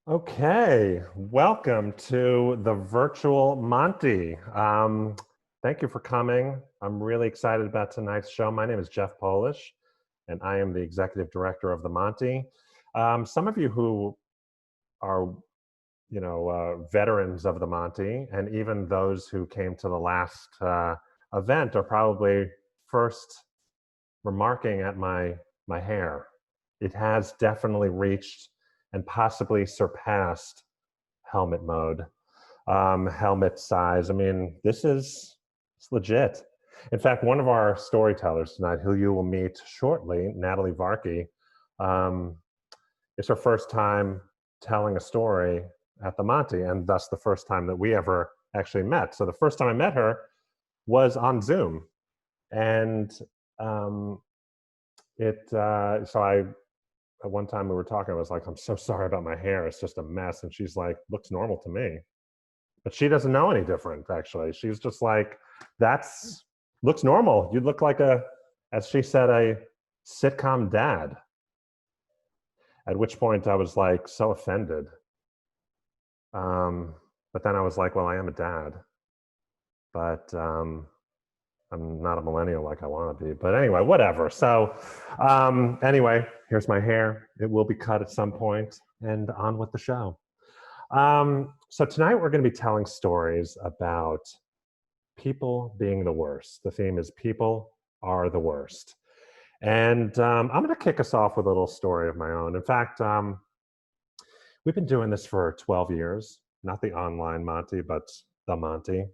Okay, welcome to the virtual Monty. Thank you for coming. I'm really excited about tonight's show. My name is Jeff Polish, and I am the executive director of the Monty. Some of you who are, veterans of the Monty, and even those who came to the last event are probably first remarking at my hair. It has definitely reached and possibly surpassed helmet mode, helmet size. I mean, it's legit. In fact, one of our storytellers tonight, who you will meet shortly, Natalie Varkey, um, it's her first time telling a story at the Monty, and thus the first time that we ever actually met. So the first time I met her was on Zoom, and um, so I at one time we were talking, I was like, I'm so sorry about my hair. It's just a mess. And she's like, looks normal to me. But she doesn't know any different, actually. She's just like, that's looks normal. You look like as she said, a sitcom dad. At which point I was like so offended. But then I was like, well, I am a dad. But I'm not a millennial like I want to be. But anyway, whatever. So anyway, here's my hair. It will be cut at some point, and on with the show. So tonight we're going to be telling stories about people being the worst. The theme is people are the worst. And I'm going to kick us off with a little story of my own. In fact, we've been doing this for 12 years, not the online Monty, but the Monty.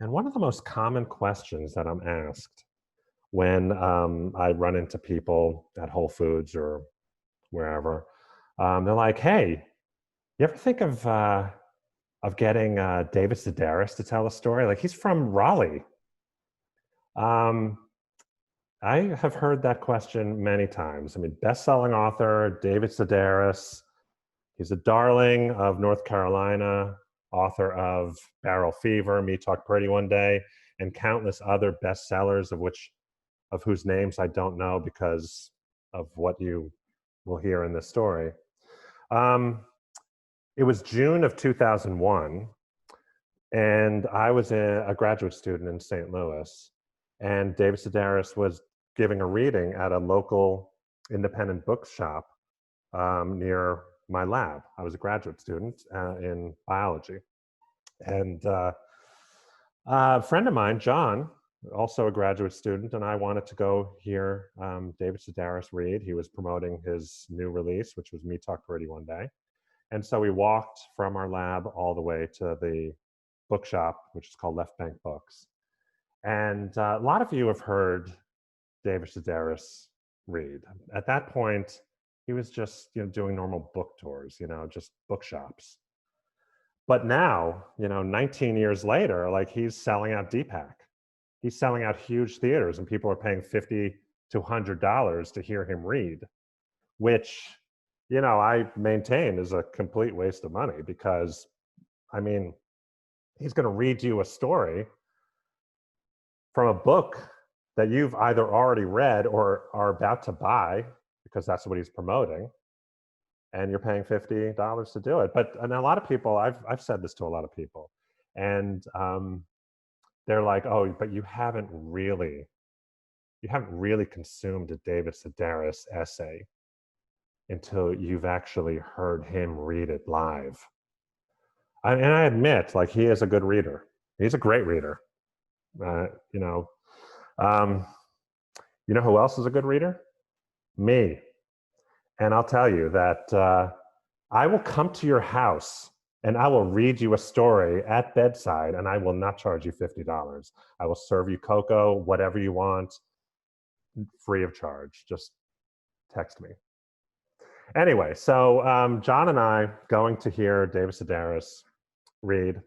And one of the most common questions that I'm asked when I run into people at Whole Foods or wherever, they're like, "Hey, you ever think of getting David Sedaris to tell a story? Like he's from Raleigh." Um, I have heard that question many times. I mean, best-selling author David Sedaris. He's a darling of North Carolina, author of Barrel Fever, Me Talk Pretty One Day, and countless other bestsellers of whose names I don't know because of what you will hear in this story. It was June of 2001, and I was a graduate student in St. Louis, and David Sedaris was giving a reading at a local independent bookshop near my lab. I was a graduate student in biology. And a friend of mine, John, also a graduate student, and I wanted to go hear David Sedaris read. He was promoting his new release, which was Me Talk Pretty One Day. And so we walked from our lab all the way to the bookshop, which is called Left Bank Books. And a lot of you have heard David Sedaris read. At that point, he was just doing normal book tours, just bookshops. But now, 19 years later, like he's selling out Deepak. He's selling out huge theaters, and people are paying $50 to $100 to hear him read, which, I maintain is a complete waste of money because, I mean, he's going to read you a story from a book that you've either already read or are about to buy because that's what he's promoting, and you're paying $50 to do it. And a lot of people, I've said this to a lot of people, and they're like, "Oh, but you haven't really consumed a David Sedaris essay until you've actually heard him read it live." And I admit, like, he is a good reader. He's a great reader. Uh, you know, um, you know who else is a good reader? Me. And I'll tell you that I will come to your house and I will read you a story at bedside, and I will not charge you $50. I will serve you cocoa, whatever you want, free of charge. Just text me. Anyway, so John and I going to hear David Sedaris read.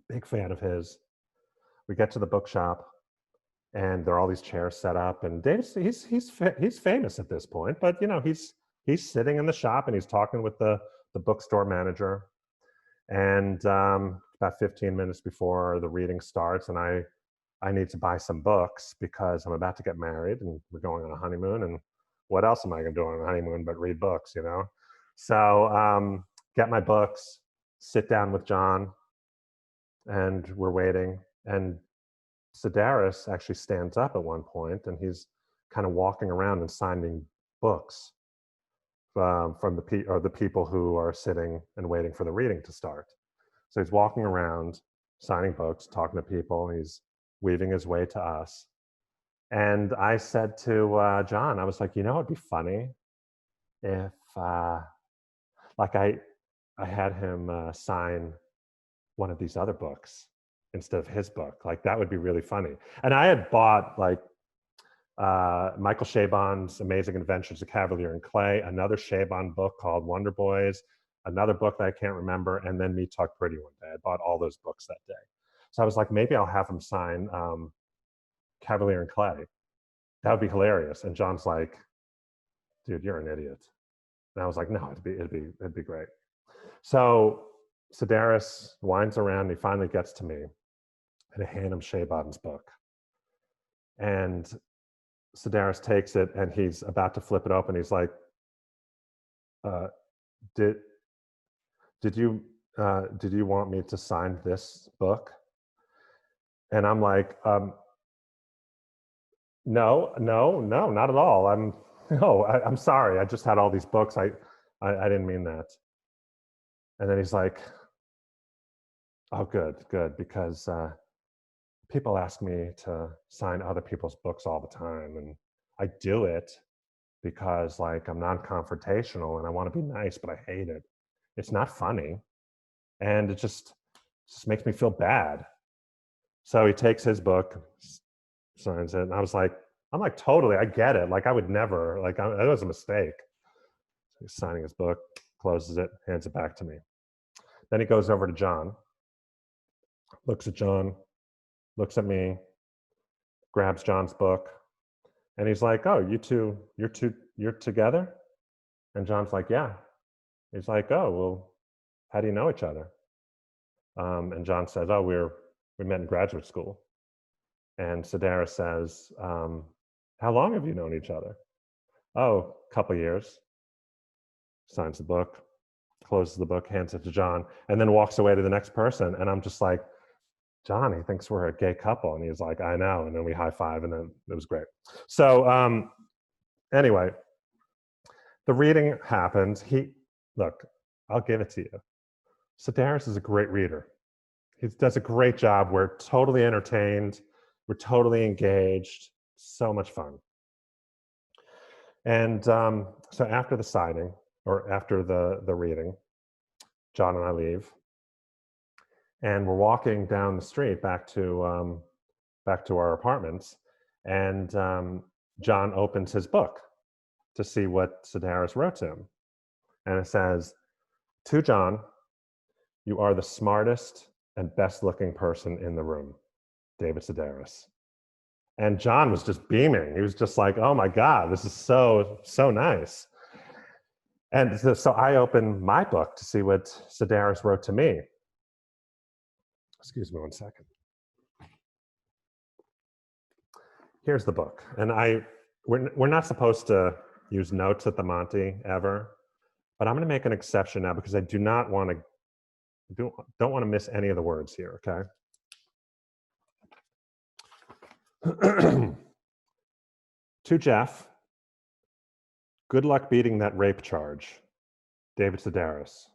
Big fan of his. We get to the bookshop, and there are all these chairs set up. And David's he's famous at this point, but he's sitting in the shop and he's talking with the bookstore manager. And about 15 minutes before the reading starts, and I need to buy some books because I'm about to get married and we're going on a honeymoon. And what else am I going to do on a honeymoon but read books, So get my books, sit down with John, and we're waiting. And Sedaris actually stands up at one point, and he's kind of walking around and signing books from the people who are sitting and waiting for the reading to start. So he's walking around, signing books, talking to people. He's weaving his way to us. And I said to John, I was like, it'd be funny if, like, I had him sign one of these other books instead of his book. Like, that would be really funny. And I had bought like Michael Chabon's Amazing Adventures of Cavalier and Clay, another Chabon book called Wonder Boys, another book that I can't remember, and then Meet Talk Pretty one day. I bought all those books that day. So I was like, maybe I'll have him sign Cavalier and Clay. That would be hilarious. And John's like, dude, you're an idiot. And I was like, no, it'd be great. So Sedaris winds around, and he finally gets to me, and I hand him Chabon's book. And Sedaris takes it, and he's about to flip it open. He's like, did you want me to sign this book? And I'm like, no, not at all. I'm sorry. I just had all these books. I didn't mean that. And then he's like, oh, good, because people ask me to sign other people's books all the time, and I do it because, like, I'm non-confrontational and I want to be nice, but I hate it. It's not funny, and it just makes me feel bad. So he takes his book, signs it, and I'm like, totally, I get it. Like, I would never, like, that was a mistake. So he's signing his book, closes it, hands it back to me. Then he goes over to John, looks at John, looks at me, grabs John's book, and he's like, oh, you're together? And John's like, yeah. He's like, oh, well, how do you know each other? And John says, oh, we met in graduate school. And Sedaris says, how long have you known each other? Oh, a couple years. Signs the book, closes the book, hands it to John, and then walks away to the next person. And I'm just like, John, he thinks we're a gay couple. And he's like, I know. And then we high five, and then it was great. So anyway, the reading happened. Look, I'll give it to you. Sedaris is a great reader. He does a great job. We're totally entertained. We're totally engaged. So much fun. And so after the signing, or after the reading, John and I leave. And we're walking down the street back to our apartments. And John opens his book to see what Sedaris wrote to him. And it says, to John, you are the smartest and best looking person in the room, David Sedaris. And John was just beaming. He was just like, oh my God, this is so nice. And so I opened my book to see what Sedaris wrote to me. Excuse me one second. Here's the book. And we're not supposed to use notes at the Monti ever, but I'm going to make an exception now because I don't want to miss any of the words here, okay? To Jeff, good luck beating that rape charge. David Sedaris.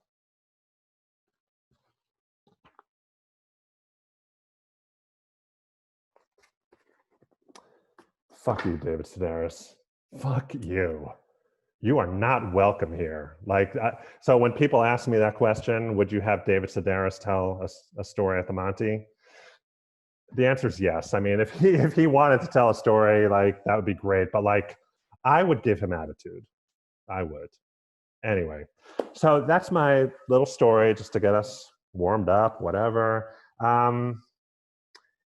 Fuck you, David Sedaris. Fuck you. You are not welcome here. Like, so when people ask me that question, would you have David Sedaris tell a story at the Monti? The answer is yes. I mean, if he wanted to tell a story, like, that would be great. But like, I would give him attitude. I would. Anyway, so that's my little story just to get us warmed up, whatever. And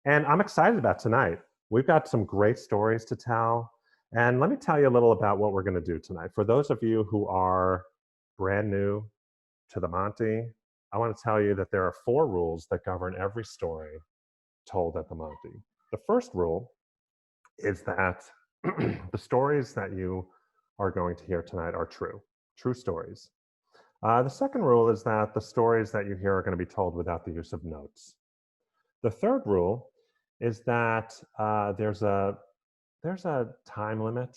I'm excited about tonight. We've got some great stories to tell. And let me tell you a little about what we're going to do tonight. For those of you who are brand new to the Monti, I want to tell you that there are 4 rules that govern every story told at the Monti. The first rule is that the stories that you are going to hear tonight are true stories. The second rule is that the stories that you hear are going to be told without the use of notes. The third rule is that there's a time limit.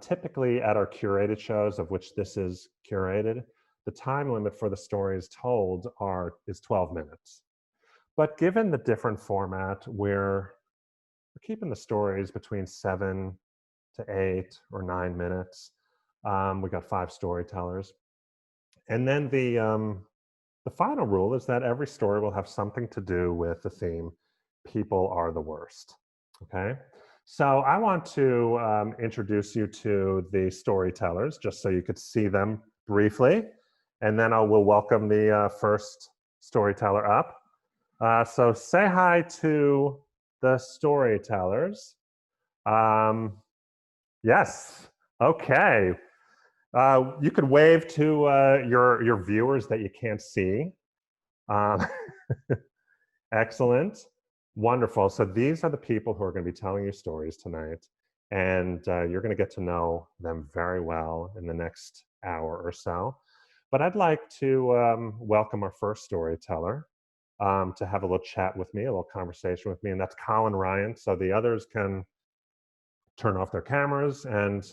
Typically, at our curated shows, of which this is curated, the time limit for the stories told is 12 minutes. But given the different format, we're keeping the stories between 7 to 8 or 9 minutes. We got 5 storytellers, and then the final rule is that every story will have something to do with the theme. People are the worst. Okay. So I want to introduce you to the storytellers, just so you could see them briefly, and then we'll welcome the first storyteller up. So say hi to the storytellers. Yes. Okay. You could wave to your viewers that you can't see. Um, Excellent. Wonderful. So these are the people who are going to be telling you stories tonight, and you're going to get to know them very well in the next hour or so. But I'd like to welcome our first storyteller to have a little chat with me, a little conversation with me, and that's Colin Ryan. So the others can turn off their cameras and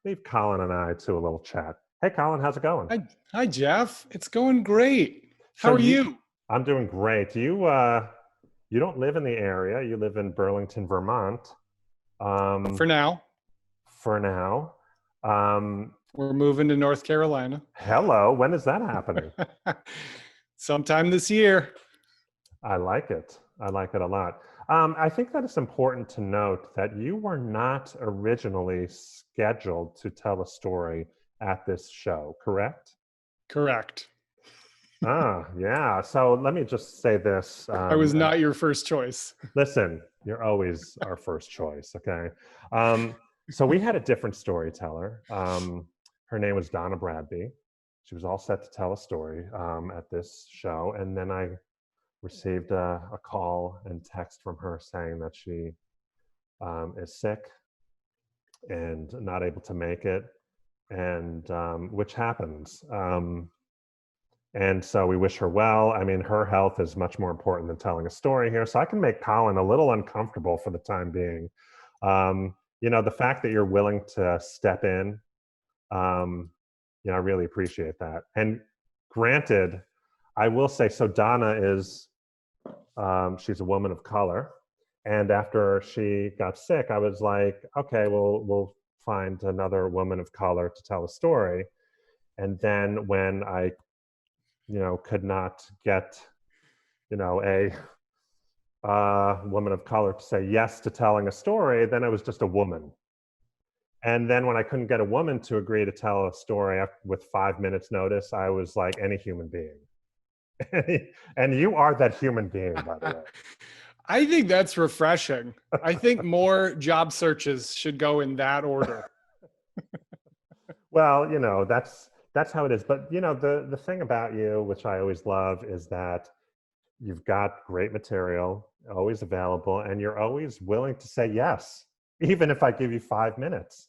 leave Colin and I to a little chat. Hey, Colin, how's it going? Hi, Jeff. It's going great. So How are you? I'm doing great. You don't live in the area. You live in Burlington, Vermont. For now, For now. Um, we're moving to North Carolina. Hello. When is that happening? Sometime this year. I like it. I like it a lot. I think that it's important to note that you were not originally scheduled to tell a story at this show, correct? Correct. Yeah. So let me just say this. I was not your first choice. Listen, you're always our first choice, okay? So we had a different storyteller. Her name was Donna Bradby. She was all set to tell a story at this show, and then I received a call and text from her saying that she is sick and not able to make it, and which happens. And so we wish her well. I mean, her health is much more important than telling a story here. So I can make Colin a little uncomfortable for the time being. The fact that you're willing to step in, I really appreciate that. And granted, I will say, so Donna she's a woman of color. And after she got sick, I was like, okay, we'll find another woman of color to tell a story. And then when I could not get, a woman of color to say yes to telling a story, then it was just a woman. And then when I couldn't get a woman to agree to tell a story with 5 minutes notice, I was like any human being. And you are that human being, by the way. I think that's refreshing. I think more job searches should go in that order. Well, that's how it is. But the thing about you, which I always love, is that you've got great material, always available, and you're always willing to say yes, even if I give you 5 minutes.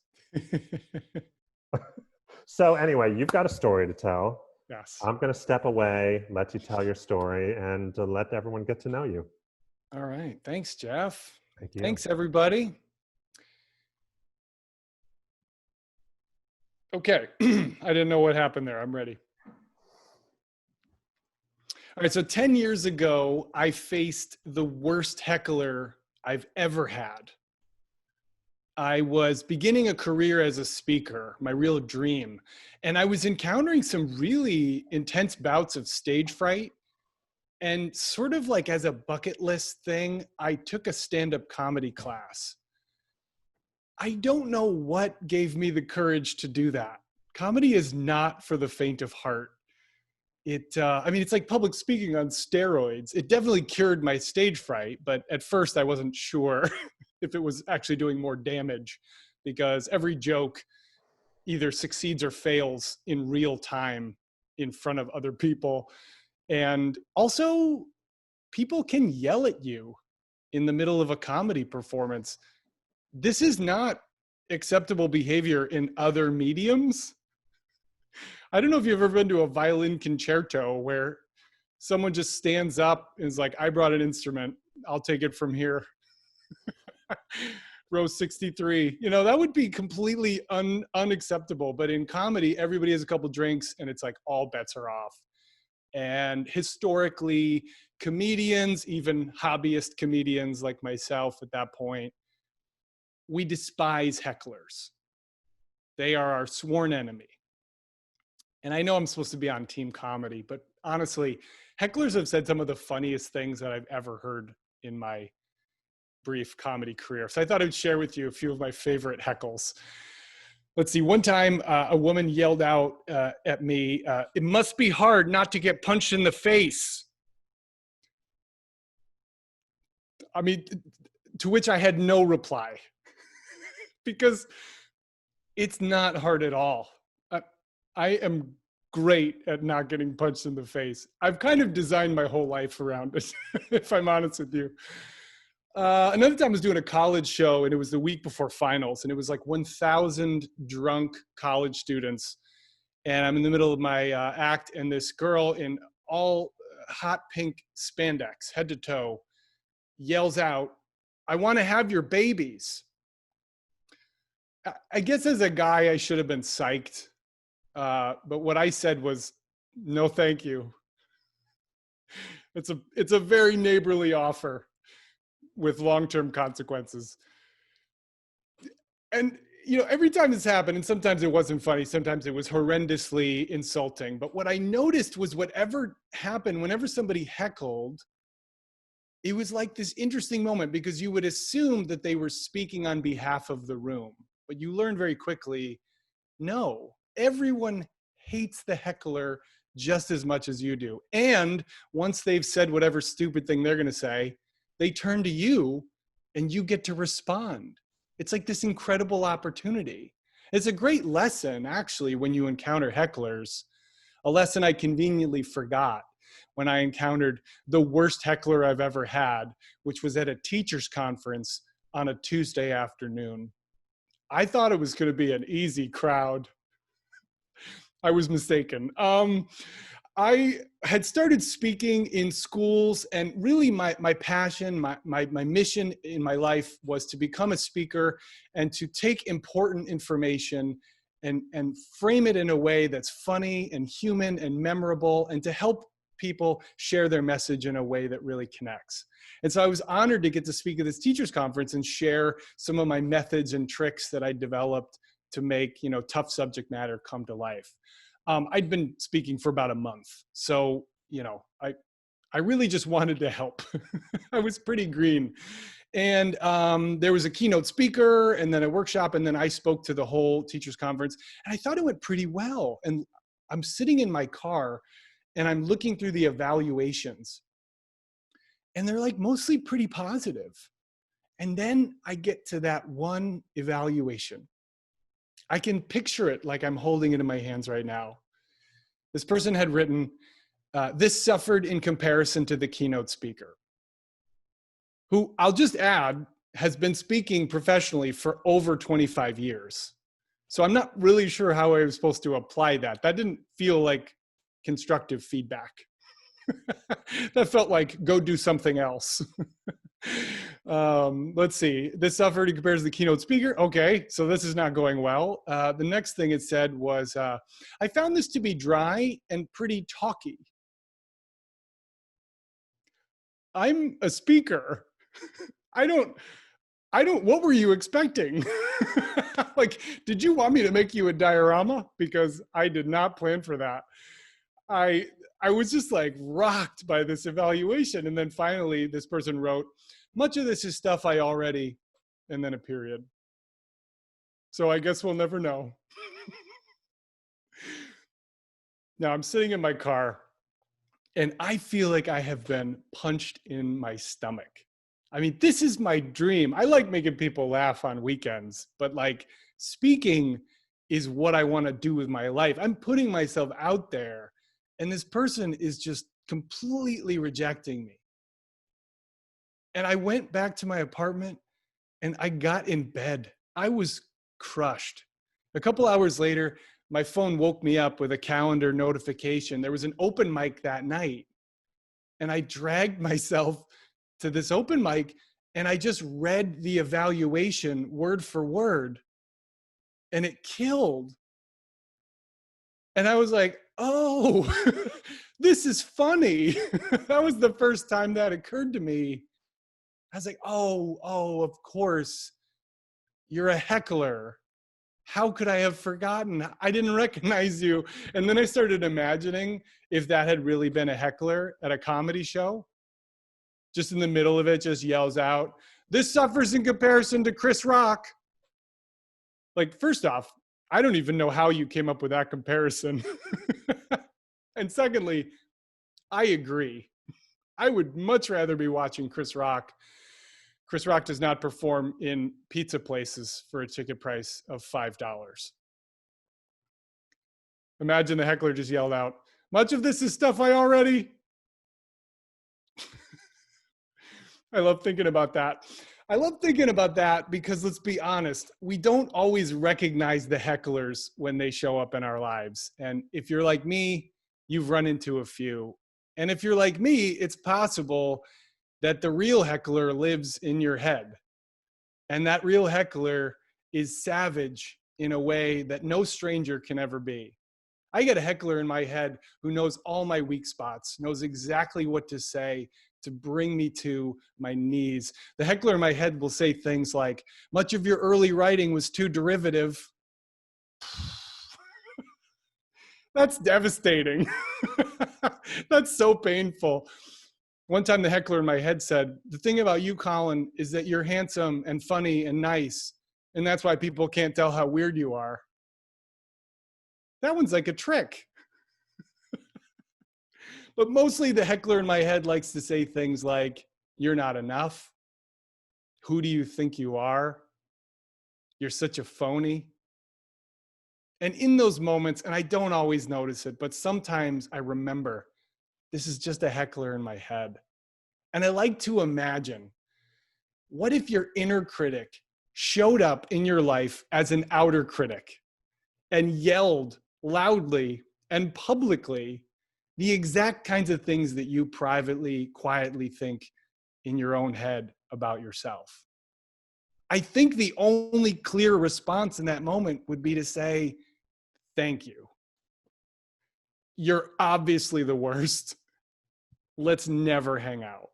So anyway, you've got a story to tell. Yes. I'm going to step away, let you tell your story, and let everyone get to know you. All right. Thanks, Jeff. Thank you. Thanks, everybody. Okay. I didn't know what happened there. I'm ready. All right. So 10 years ago, I faced the worst heckler I've ever had. I was beginning a career as a speaker, my real dream. And I was encountering some really intense bouts of stage fright. And sort of like as a bucket list thing, I took a stand-up comedy class. I don't know what gave me the courage to do that. Comedy is not for the faint of heart. It's like public speaking on steroids. It definitely cured my stage fright, but at first I wasn't sure if it was actually doing more damage, because every joke either succeeds or fails in real time in front of other people. And also, people can yell at you in the middle of a comedy performance. This is not acceptable behavior in other mediums. I don't know if you've ever been to a violin concerto where someone just stands up and is like, I brought an instrument. I'll take it from here. Row 63. You know, that would be completely unacceptable. But in comedy, everybody has a couple drinks and it's like all bets are off. And historically, comedians, even hobbyist comedians like myself at that point, we despise hecklers. They are our sworn enemy. And I know I'm supposed to be on team comedy, but honestly, hecklers have said some of the funniest things that I've ever heard in my brief comedy career. So I thought I'd share with you a few of my favorite heckles. Let's see, one time a woman yelled out at me, it must be hard not to get punched in the face. I mean, to which I had no reply because it's not hard at all. I am great at not getting punched in the face. I've kind of designed my whole life around it, if I'm honest with you. Another time I was doing a college show and it was the week before finals and it was like 1,000 drunk college students. And I'm in the middle of my act and this girl in all hot pink spandex, head to toe, yells out, I want to have your babies. I guess as a guy, I should have been psyched. But what I said was, no, thank you. It's a very neighborly offer with long-term consequences. And, you know, every time this happened, and sometimes it wasn't funny, sometimes it was horrendously insulting. But what I noticed was whatever happened, whenever somebody heckled, it was like this interesting moment because you would assume that they were speaking on behalf of the room. But you learn very quickly, no, everyone hates the heckler just as much as you do. And once they've said whatever stupid thing they're going to say, they turn to you and you get to respond. It's like this incredible opportunity. It's a great lesson, actually, when you encounter hecklers, a lesson I conveniently forgot when I encountered the worst heckler I've ever had, which was at a teacher's conference on a Tuesday afternoon. I thought it was going to be an easy crowd. I was mistaken. I had started speaking in schools, and really my passion, my mission in my life was to become a speaker and to take important information and frame it in a way that's funny and human and memorable, and to help people share their message in a way that really connects. And so I was honored to get to speak at this teachers conference and share some of my methods and tricks that I developed to make, you know, tough subject matter come to life. I'd been speaking for about a month. So, you know, I really just wanted to help. I was pretty green. And there was a keynote speaker and then a workshop, and then I spoke to the whole teachers conference, and I thought it went pretty well. And I'm sitting in my car and I'm looking through the evaluations, and they're like mostly pretty positive. And then I get to that one evaluation. I can picture it like I'm holding it in my hands right now. This person had written, this suffered in comparison to the keynote speaker, who I'll just add has been speaking professionally for over 25 years. So I'm not really sure how I was supposed to apply that. That didn't feel like constructive feedback. That felt like, go do something else. Let's see. This suffered in comparison to the keynote speaker. Okay, so this is not going well. The next thing it said was, I found this to be dry and pretty talky. I'm a speaker. I don't, what were you expecting? Like, did you want me to make you a diorama? Because I did not plan for that. I was just like rocked by this evaluation. And then finally this person wrote, much of this is stuff I already, and then a period. So I guess we'll never know. Now I'm sitting in my car and I feel like I have been punched in my stomach. I mean, this is my dream. I like making people laugh on weekends, but like speaking is what I want to do with my life. I'm putting myself out there, and this person is just completely rejecting me. And I went back to my apartment and I got in bed. I was crushed. A couple hours later, my phone woke me up with a calendar notification. There was an open mic that night. And I dragged myself to this open mic and I just read the evaluation word for word. And it killed. And I was like, oh, this is funny. That was the first time that occurred to me. I was like, oh, of course, you're a heckler. How could I have forgotten? I didn't recognize you. And then I started imagining if that had really been a heckler at a comedy show. Just in the middle of it, just yells out, "This suffers in comparison to Chris Rock." Like, first off, I don't even know how you came up with that comparison. And secondly, I agree. I would much rather be watching Chris Rock. Chris Rock does not perform in pizza places for a ticket price of $5. Imagine the heckler just yelled out, "Much of this is stuff I already." I love thinking about that. I love thinking about that because, let's be honest, we don't always recognize the hecklers when they show up in our lives. And if you're like me, you've run into a few. And if you're like me, it's possible that the real heckler lives in your head. And that real heckler is savage in a way that no stranger can ever be. I get a heckler in my head who knows all my weak spots, knows exactly what to say to bring me to my knees. The heckler in my head will say things like, "Much of your early writing was too derivative." That's devastating. That's so painful. One time the heckler in my head said, "The thing about you, Colin, is that you're handsome and funny and nice, and that's why people can't tell how weird you are." That one's like a trick. But mostly the heckler in my head likes to say things like, "You're not enough. Who do you think you are? You're such a phony." And in those moments, and I don't always notice it, but sometimes I remember this is just a heckler in my head. And I like to imagine, what if your inner critic showed up in your life as an outer critic and yelled loudly and publicly the exact kinds of things that you privately, quietly think in your own head about yourself? I think the only clear response in that moment would be to say, "Thank you. You're obviously the worst. Let's never hang out."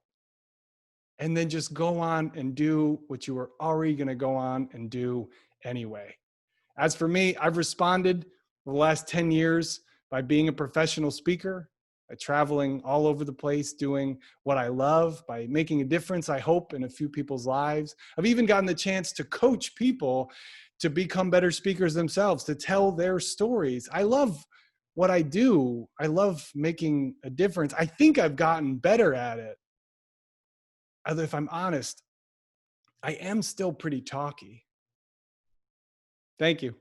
And then just go on and do what you were already going to go on and do anyway. As for me, I've responded for the last 10 years by being a professional speaker, by traveling all over the place, doing what I love, by making a difference, I hope, in a few people's lives. I've even gotten the chance to coach people to become better speakers themselves, to tell their stories. I love what I do. I love making a difference. I think I've gotten better at it. Although, if I'm honest, I am still pretty talky. Thank you.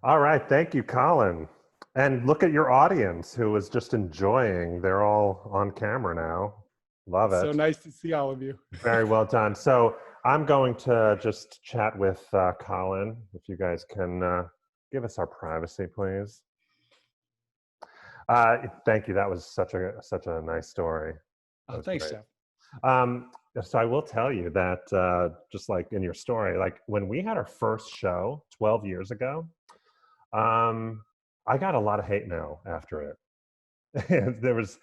All right. Thank you, Colin. And look at your audience who is just enjoying. They're all on camera now. Love it. So nice to see all of you. Very well done. So I'm going to just chat with Colin. If you guys can give us our privacy, please. Thank you. That was such a nice story. Oh, thanks, Jeff. So I will tell you that just like in your story, like when we had our first show 12 years ago, I got a lot of hate mail after it. There was,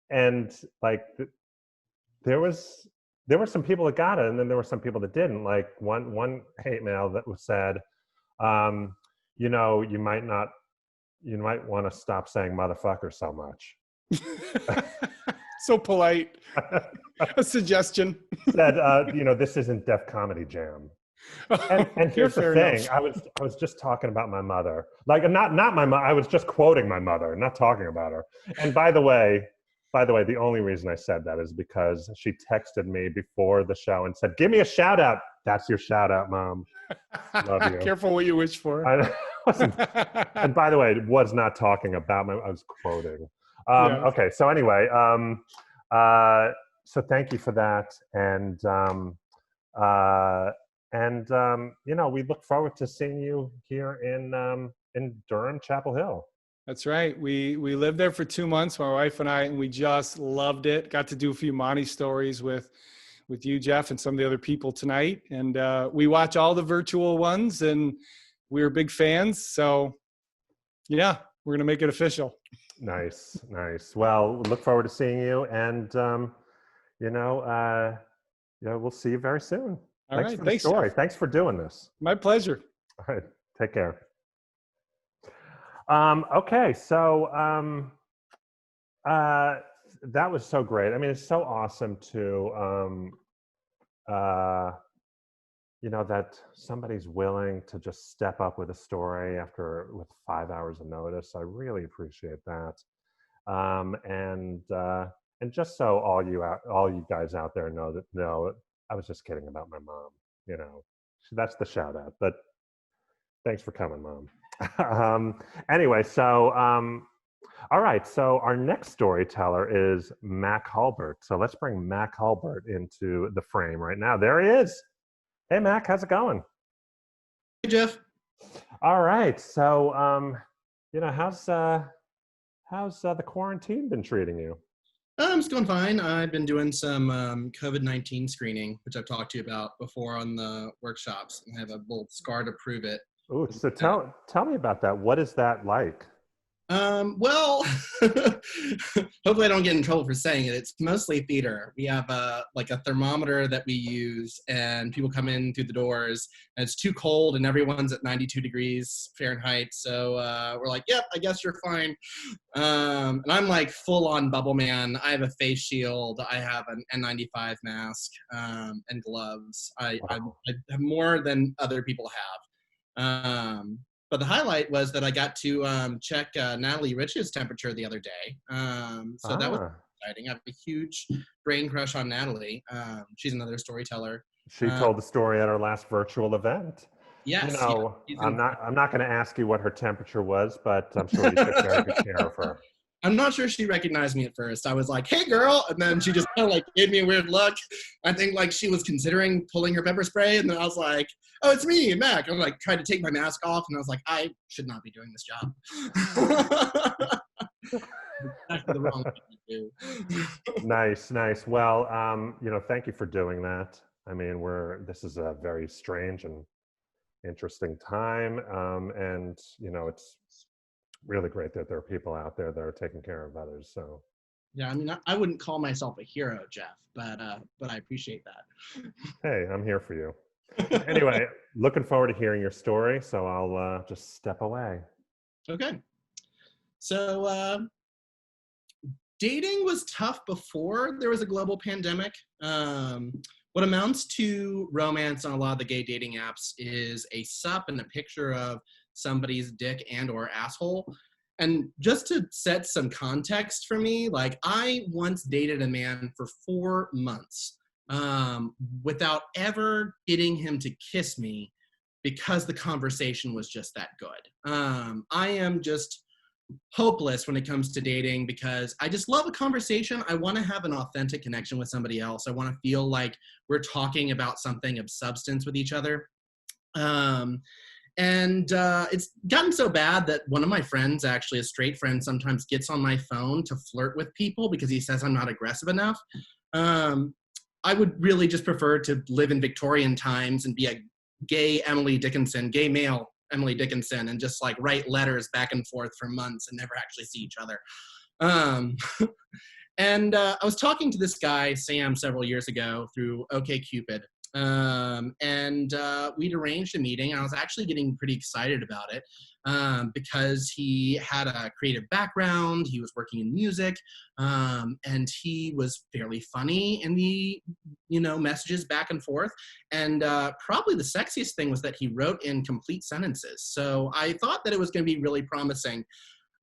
and like there were some people that got it, and then there were some people that didn't. Like one hate mail that was said, you know, you might want to stop saying motherfucker so much. So polite. A suggestion. Said, you know, this isn't Def Comedy Jam. And here's the thing: I was just talking about my mother, like not my mother. I was just quoting my mother, not talking about her. And by the way, the only reason I said that is because she texted me before the show and said, "Give me a shout out." That's your shout out, Mom. Love you. Careful what you wish for. And by the way, it was not talking about I was quoting. Okay, so anyway, so thank you for that. Uh, we look forward to seeing you here in Durham, Chapel Hill. That's right. We lived there for 2 months, my wife and I, and we just loved it. Got to do a few Monty stories with you, Jeff, and some of the other people tonight. And we watch all the virtual ones, and we were big fans. So yeah, we're gonna make it official. Nice, nice. Well, look forward to seeing you, and we'll see you very soon. All Thanks right. for the Thanks, story. Jeff. Thanks for doing this. My pleasure. All right, take care. Okay, so that was so great. I mean, it's so awesome to that somebody's willing to just step up with a story with 5 hours of notice. I really appreciate that. And just so all you guys out there know, I was just kidding about my mom. That's the shout out. But thanks for coming, Mom. Anyway, so all right. So our next storyteller is Mac Hulbert. So let's bring Mac Hulbert into the frame right now. There he is. Hey, Mac, how's it going? Hey, Jeff. All right. So, how's the quarantine been treating you? It's going fine. I've been doing some COVID-19 screening, which I've talked to you about before on the workshops. I have a little scar to prove it. Ooh, so tell me about that. What is that like? Well, hopefully I don't get in trouble for saying it. It's mostly theater. We have a thermometer that we use, and people come in through the doors, and it's too cold, and everyone's at 92 degrees Fahrenheit. So we're like, yep, I guess you're fine. And I'm like full on bubble man. I have a face shield. I have an N95 mask and gloves. I have more than other people have. But the highlight was that I got to check Natalie Rich's temperature the other day. So that was exciting. I have a huge brain crush on Natalie. She's another storyteller. She told the story at our last virtual event. Yes. I'm not going to ask you what her temperature was, but I'm sure you took very good care of her. I'm not sure she recognized me at first. I was like, hey, girl. And then she just kind of like gave me a weird look. I think like she was considering pulling her pepper spray. And then I was like, oh, it's me, Mac. I was like, tried to take my mask off. And I was like, I should not be doing this job. That's the wrong thing to do. Nice. Well, thank you for doing that. I mean, this is a very strange and interesting time. And it's really great that there are people out there that are taking care of others. So yeah, I mean, I wouldn't call myself a hero, Jeff, but I appreciate that. Hey, I'm here for you. Anyway, looking forward to hearing your story. So I'll just step away. Okay. So dating was tough before there was a global pandemic. What amounts to romance on a lot of the gay dating apps is a sup and a picture of somebody's dick and or asshole. And just to set some context for me, like I once dated a man for 4 months without ever getting him to kiss me because the conversation was just that good. I am just hopeless when it comes to dating because I just love a conversation. I want to have an authentic connection with somebody else. I want to feel like we're talking about something of substance with each other. And it's gotten so bad that one of my friends, actually a straight friend, sometimes gets on my phone to flirt with people because he says I'm not aggressive enough. I would really just prefer to live in Victorian times and be a gay male Emily Dickinson, and just like write letters back and forth for months and never actually see each other. And I was talking to this guy, Sam, several years ago through OkCupid. And we'd arranged a meeting. I was actually getting pretty excited about it because he had a creative background. He was working in music, and he was fairly funny in the messages back and forth. And probably the sexiest thing was that he wrote in complete sentences. So I thought that it was going to be really promising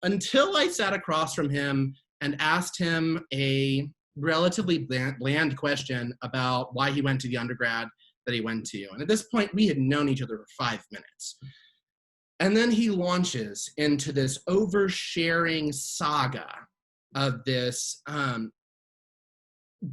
until I sat across from him and asked him a relatively bland question about why he went to the undergrad that he went to. And at this point, we had known each other for 5 minutes. And then he launches into this oversharing saga of this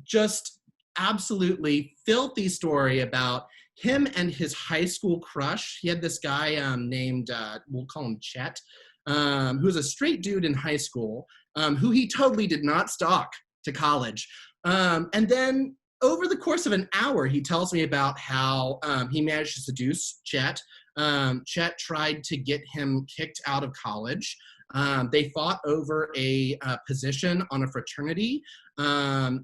just absolutely filthy story about him and his high school crush. He had this guy named, we'll call him Chet, who was a straight dude in high school, who he totally did not stalk to college. And then over the course of an hour, he tells me about how he managed to seduce Chet. Chet tried to get him kicked out of college. They fought over a position on a fraternity.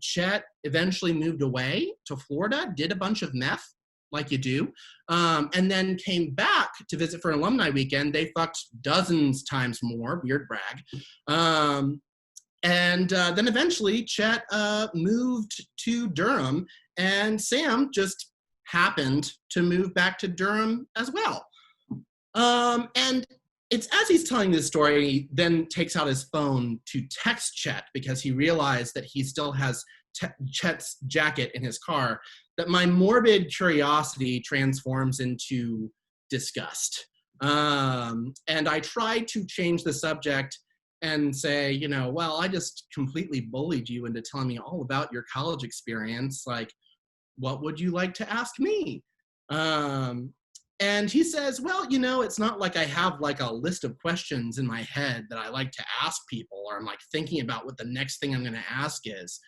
Chet eventually moved away to Florida, did a bunch of meth, like you do, and then came back to visit for an alumni weekend. They fucked dozens times more, weird brag. And then eventually Chet moved to Durham, and Sam just happened to move back to Durham as well. And it's as he's telling this story, he then takes out his phone to text Chet because he realized that he still has Chet's jacket in his car, that my morbid curiosity transforms into disgust. And I tried to change the subject and say, you know, well, I just completely bullied you into telling me all about your college experience. Like, what would you like to ask me? And he says, well, you know, it's not like I have like a list of questions in my head that I like to ask people, or I'm like thinking about what the next thing I'm going to ask is.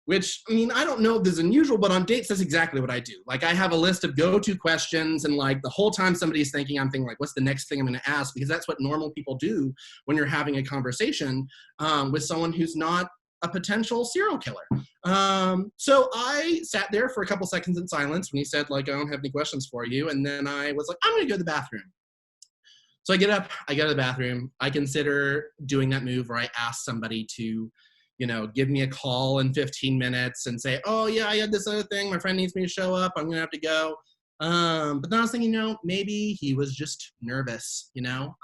Which, I mean, I don't know if this is unusual, but on dates, that's exactly what I do. Like, I have a list of go-to questions, and like the whole time somebody's thinking, I'm thinking like, what's the next thing I'm going to ask? Because that's what normal people do when you're having a conversation with someone who's not a potential serial killer. So I sat there for a couple seconds in silence when he said, like, I don't have any questions for you. And then I was like, I'm going to go to the bathroom. So I get up, I go to the bathroom. I consider doing that move where I ask somebody to, you know, give me a call in 15 minutes and say, oh yeah, I had this other thing. My friend needs me to show up. I'm going to have to go. But then I was thinking, you know, maybe he was just nervous, you know?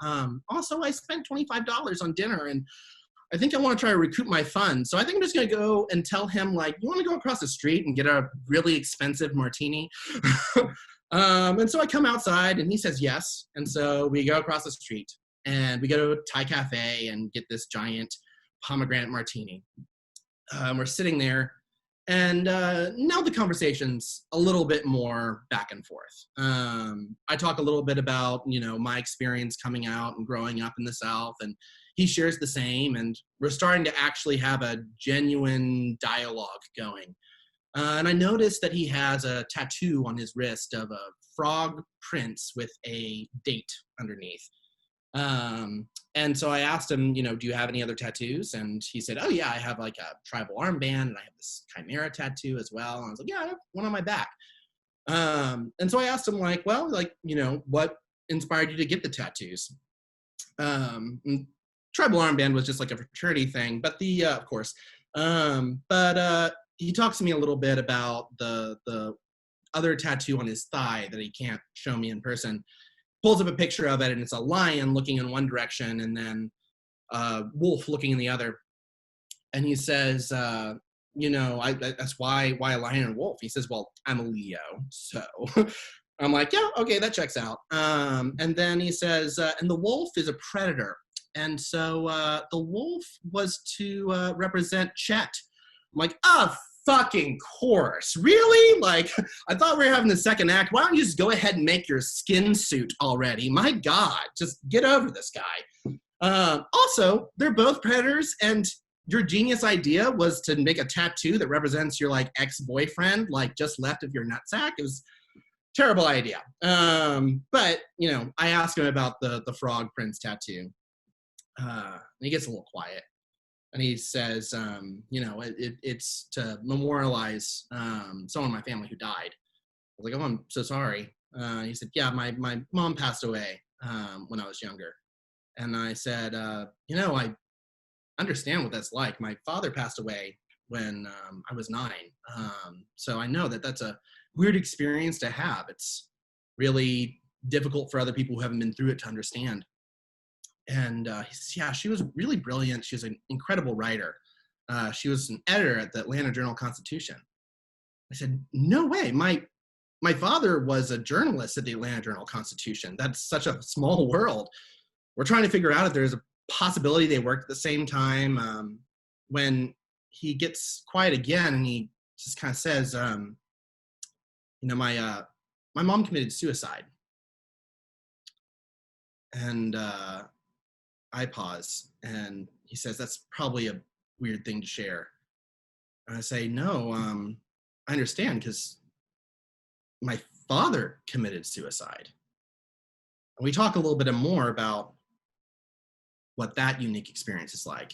Also, I spent $25 on dinner, and I think I want to try to recoup my funds. So I think I'm just going to go and tell him, like, you want to go across the street and get a really expensive martini? And so I come outside, and he says yes. And so we go across the street, and we go to a Thai cafe and get this giant pomegranate martini. We're sitting there, and now the conversation's a little bit more back and forth. I talk a little bit about, you know, my experience coming out and growing up in the South, and he shares the same, and we're starting to actually have a genuine dialogue going. And I noticed that he has a tattoo on his wrist of a frog prince with a date underneath. And so I asked him, you know, do you have any other tattoos? And he said, oh yeah, I have like a tribal armband, and I have this chimera tattoo as well. And I was like, yeah, I have one on my back. And so I asked him, like, well, like, you know, what inspired you to get the tattoos? Tribal armband was just like a fraternity thing, but of course. He talks to me a little bit about the other tattoo on his thigh that he can't show me in person. Pulls up a picture of it, and it's a lion looking in one direction and then a wolf looking in the other. And he says, you know, that's why a lion and a wolf? He says, well, I'm a Leo, so. I'm like, yeah, okay, that checks out. And then he says, and the wolf is a predator. And so the wolf was to represent Chet. I'm like, fucking course. Really? Like, I thought we were having the second act. Why don't you just go ahead and make your skin suit already? My God, just get over this guy. Also, they're both predators, and your genius idea was to make a tattoo that represents your like ex-boyfriend, like just left of your nutsack. It was a terrible idea. But, you know, I asked him about the frog prince tattoo. And he gets a little quiet. And he says, you know, it's to memorialize someone in my family who died. I was like, oh, I'm so sorry. He said, yeah, my mom passed away when I was younger. And I said, you know, I understand what that's like. My father passed away when I was 9. So I know that that's a weird experience to have. It's really difficult for other people who haven't been through it to understand. And he says, yeah, she was really brilliant. She was an incredible writer. She was an editor at the Atlanta Journal-Constitution. I said, no way. My father was a journalist at the Atlanta Journal-Constitution. That's such a small world. We're trying to figure out if there's a possibility they worked at the same time. When he gets quiet again, and he just kind of says, my mom committed suicide. And I pause, and he says, that's probably a weird thing to share. And I say, no, I understand, because my father committed suicide. And we talk a little bit more about what that unique experience is like.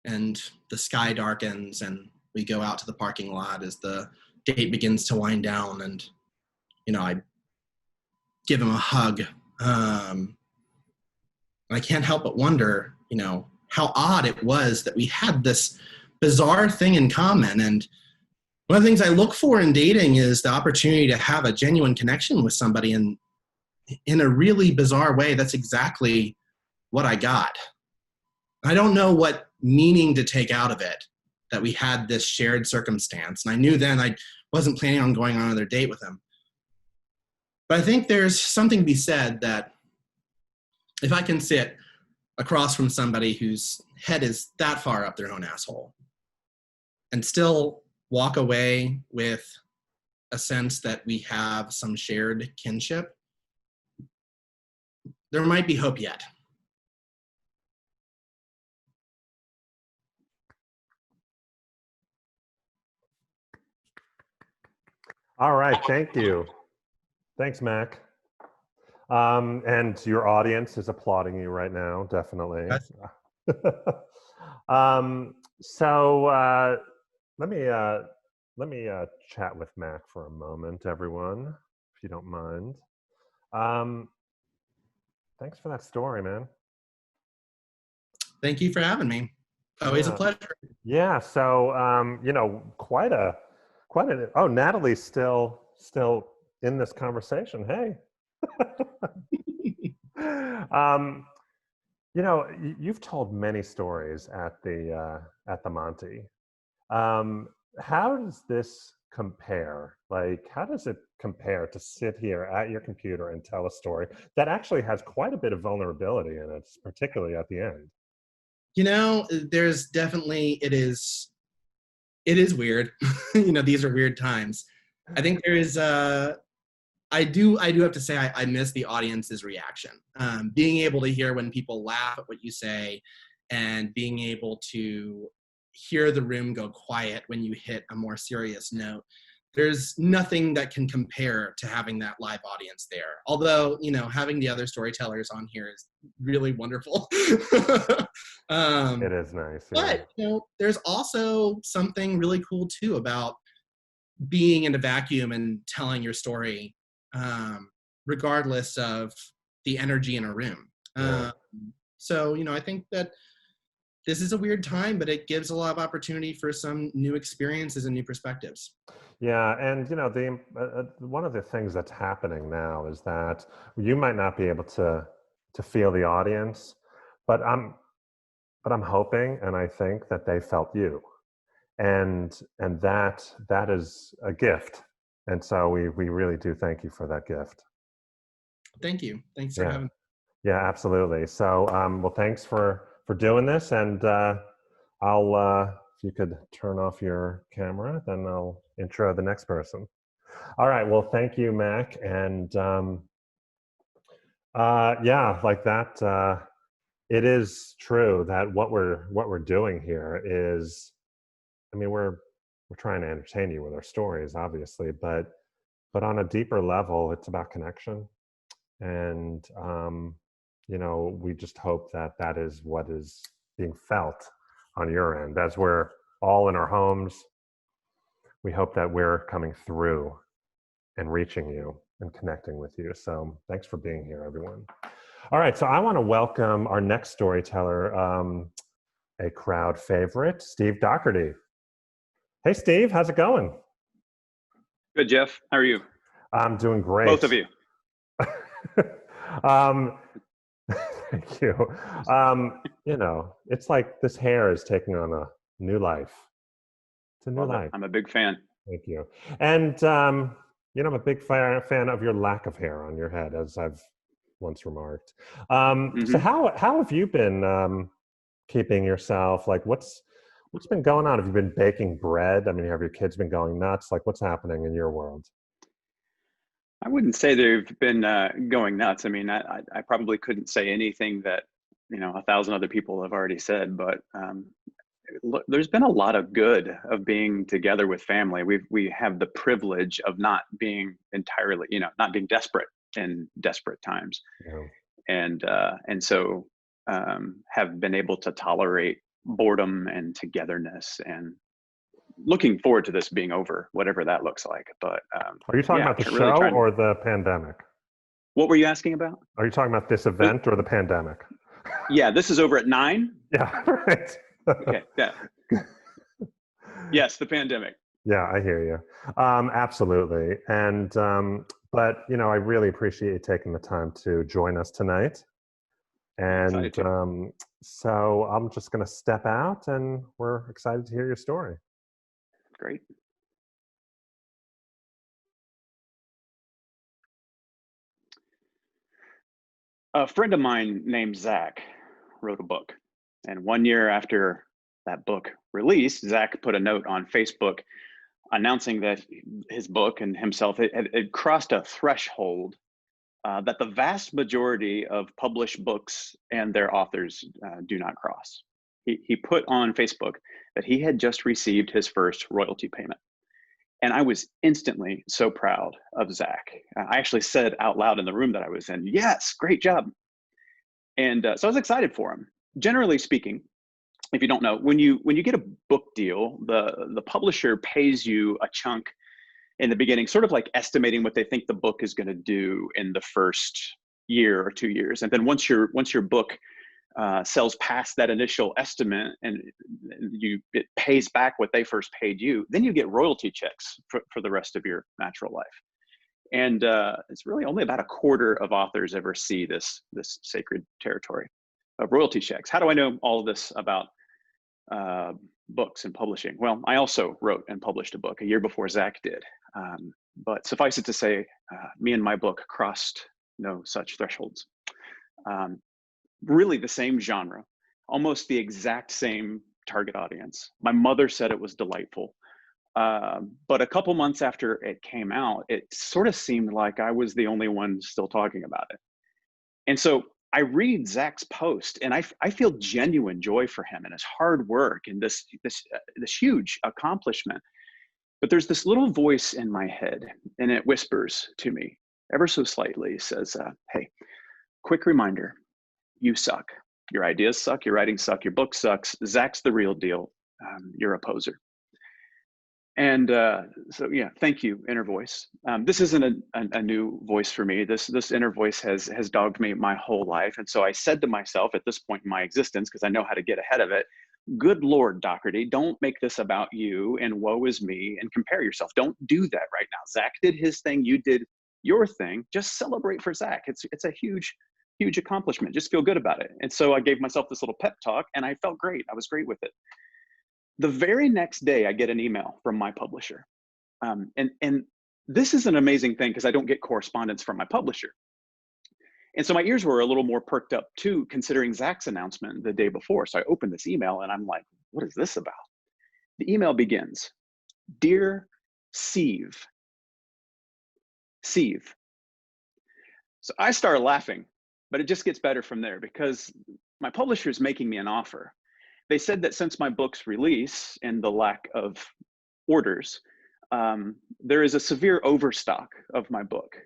And the sky darkens, and we go out to the parking lot as the date begins to wind down, and I give him a hug. I can't help but wonder, how odd it was that we had this bizarre thing in common. And one of the things I look for in dating is the opportunity to have a genuine connection with somebody, and in a really bizarre way, that's exactly what I got. I don't know what meaning to take out of it, that we had this shared circumstance. And I knew then I wasn't planning on going on another date with him. But I think there's something to be said that if I can sit across from somebody whose head is that far up their own asshole and still walk away with a sense that we have some shared kinship, there might be hope yet. All right, thank you. Thanks, Mac. And your audience is applauding you right now, definitely. So let me chat with Mac for a moment, everyone, if you don't mind. Thanks for that story, man. Thank you for having me. Always a pleasure. Yeah. So quite a. Oh, Natalie's still in this conversation. Hey. You've told many stories at the Monti. How does this compare? Like, how does it compare to sit here at your computer and tell a story that actually has quite a bit of vulnerability in it, particularly at the end? There's definitely, it is weird. These are weird times. I think there is I do have to say I miss the audience's reaction. Being able to hear when people laugh at what you say, and being able to hear the room go quiet when you hit a more serious note. There's nothing that can compare to having that live audience there. Although, having the other storytellers on here is really wonderful. It is nice. Yeah. But, there's also something really cool too about being in a vacuum and telling your story, regardless of the energy in a room. Yeah. So, I think that this is a weird time, but it gives a lot of opportunity for some new experiences and new perspectives. Yeah, and one of the things that's happening now is that you might not be able to feel the audience, but I'm hoping, and I think that they felt you, and that is a gift, and so we really do thank you for that gift. Thank you. Thanks for having me. Yeah, absolutely. So, well, thanks for doing this, and I'll if you could turn off your camera, then I'll intro the next person. All right. Well, thank you, Mac, and yeah, like that. It is true that what we're doing here is, I mean, we're trying to entertain you with our stories, obviously, but on a deeper level, it's about connection, and we just hope that is what is being felt on your end. As we're all in our homes, we hope that we're coming through and reaching you and connecting with you. So thanks for being here, everyone. All right, so I want to welcome our next storyteller, a crowd favorite, Steve Daugherty. Hey, Steve, how's it going? Good, Jeff. How are you? I'm doing great. Both of you. Thank you. It's like this hair is taking on a new life. It's a new life. I'm a big fan. Thank you. And, I'm a big fan of your lack of hair on your head, as I've once remarked. So how have you been keeping yourself? Like, what's been going on? Have you been baking bread? I mean, have your kids been going nuts? Like, what's happening in your world? I wouldn't say they've been going nuts. I mean, I probably couldn't say anything that 1,000 other people have already said, but look, there's been a lot of good of being together with family. We have the privilege of not being entirely, not being desperate in desperate times, Yeah. and so have been able to tolerate boredom and togetherness, and looking forward to this being over, whatever that looks like. But Are you talking yeah, about the really show trying. or the pandemic? What were you asking about? Are you talking about this event or the pandemic? Yeah, this is over at 9. Yeah, right. Okay, yeah. Yes, the pandemic. Yeah, I hear you. Absolutely. And, but, I really appreciate you taking the time to join us tonight. And Excited to. so I'm just going to step out, and we're excited to hear your story. Great. A friend of mine named Zach wrote a book. And 1 year after that book released, Zach put a note on Facebook announcing that his book and himself had crossed a threshold that the vast majority of published books and their authors do not cross. He put on Facebook that he had just received his first royalty payment. And I was instantly so proud of Zach. I actually said out loud in the room that I was in, "Yes, great job." And so I was excited for him. Generally speaking, if you don't know, when you get a book deal, the publisher pays you a chunk in the beginning, sort of like estimating what they think the book is going to do in the first year or 2 years. And then once your book sells past that initial estimate and it pays back what they first paid you, then you get royalty checks for the rest of your natural life. And it's really only about a quarter of authors ever see this sacred territory of royalty checks. How do I know all of this about books and publishing? Well, I also wrote and published a book a year before Zach did. But suffice it to say, me and my book crossed no such thresholds. Really the same genre, almost the exact same target audience. My mother said it was delightful. But a couple months after it came out, it sort of seemed like I was the only one still talking about it. And so I read Zach's post, and I feel genuine joy for him and his hard work and this huge accomplishment. But there's this little voice in my head, and it whispers to me ever so slightly, says, "Hey, quick reminder, you suck. Your ideas suck, your writing suck, your book sucks. Zach's the real deal. You're a poser." And so, yeah, thank you, inner voice. This isn't a new voice for me. This inner voice has dogged me my whole life. And so I said to myself at this point in my existence, because I know how to get ahead of it, "Good Lord, Daugherty, don't make this about you and woe is me and compare yourself. Don't do that right now. Zach did his thing. You did your thing. Just celebrate for Zach. It's a huge accomplishment. Just feel good about it." And so I gave myself this little pep talk, and I felt great. I was great with it. The very next day, I get an email from my publisher. And this is an amazing thing because I don't get correspondence from my publisher. And so my ears were a little more perked up too, considering Zach's announcement the day before. So I opened this email and I'm like, what is this about? The email begins, "Dear Sieve." Sieve. So I started laughing, but it just gets better from there because my publisher is making me an offer. They said that since my book's release and the lack of orders, there is a severe overstock of my book.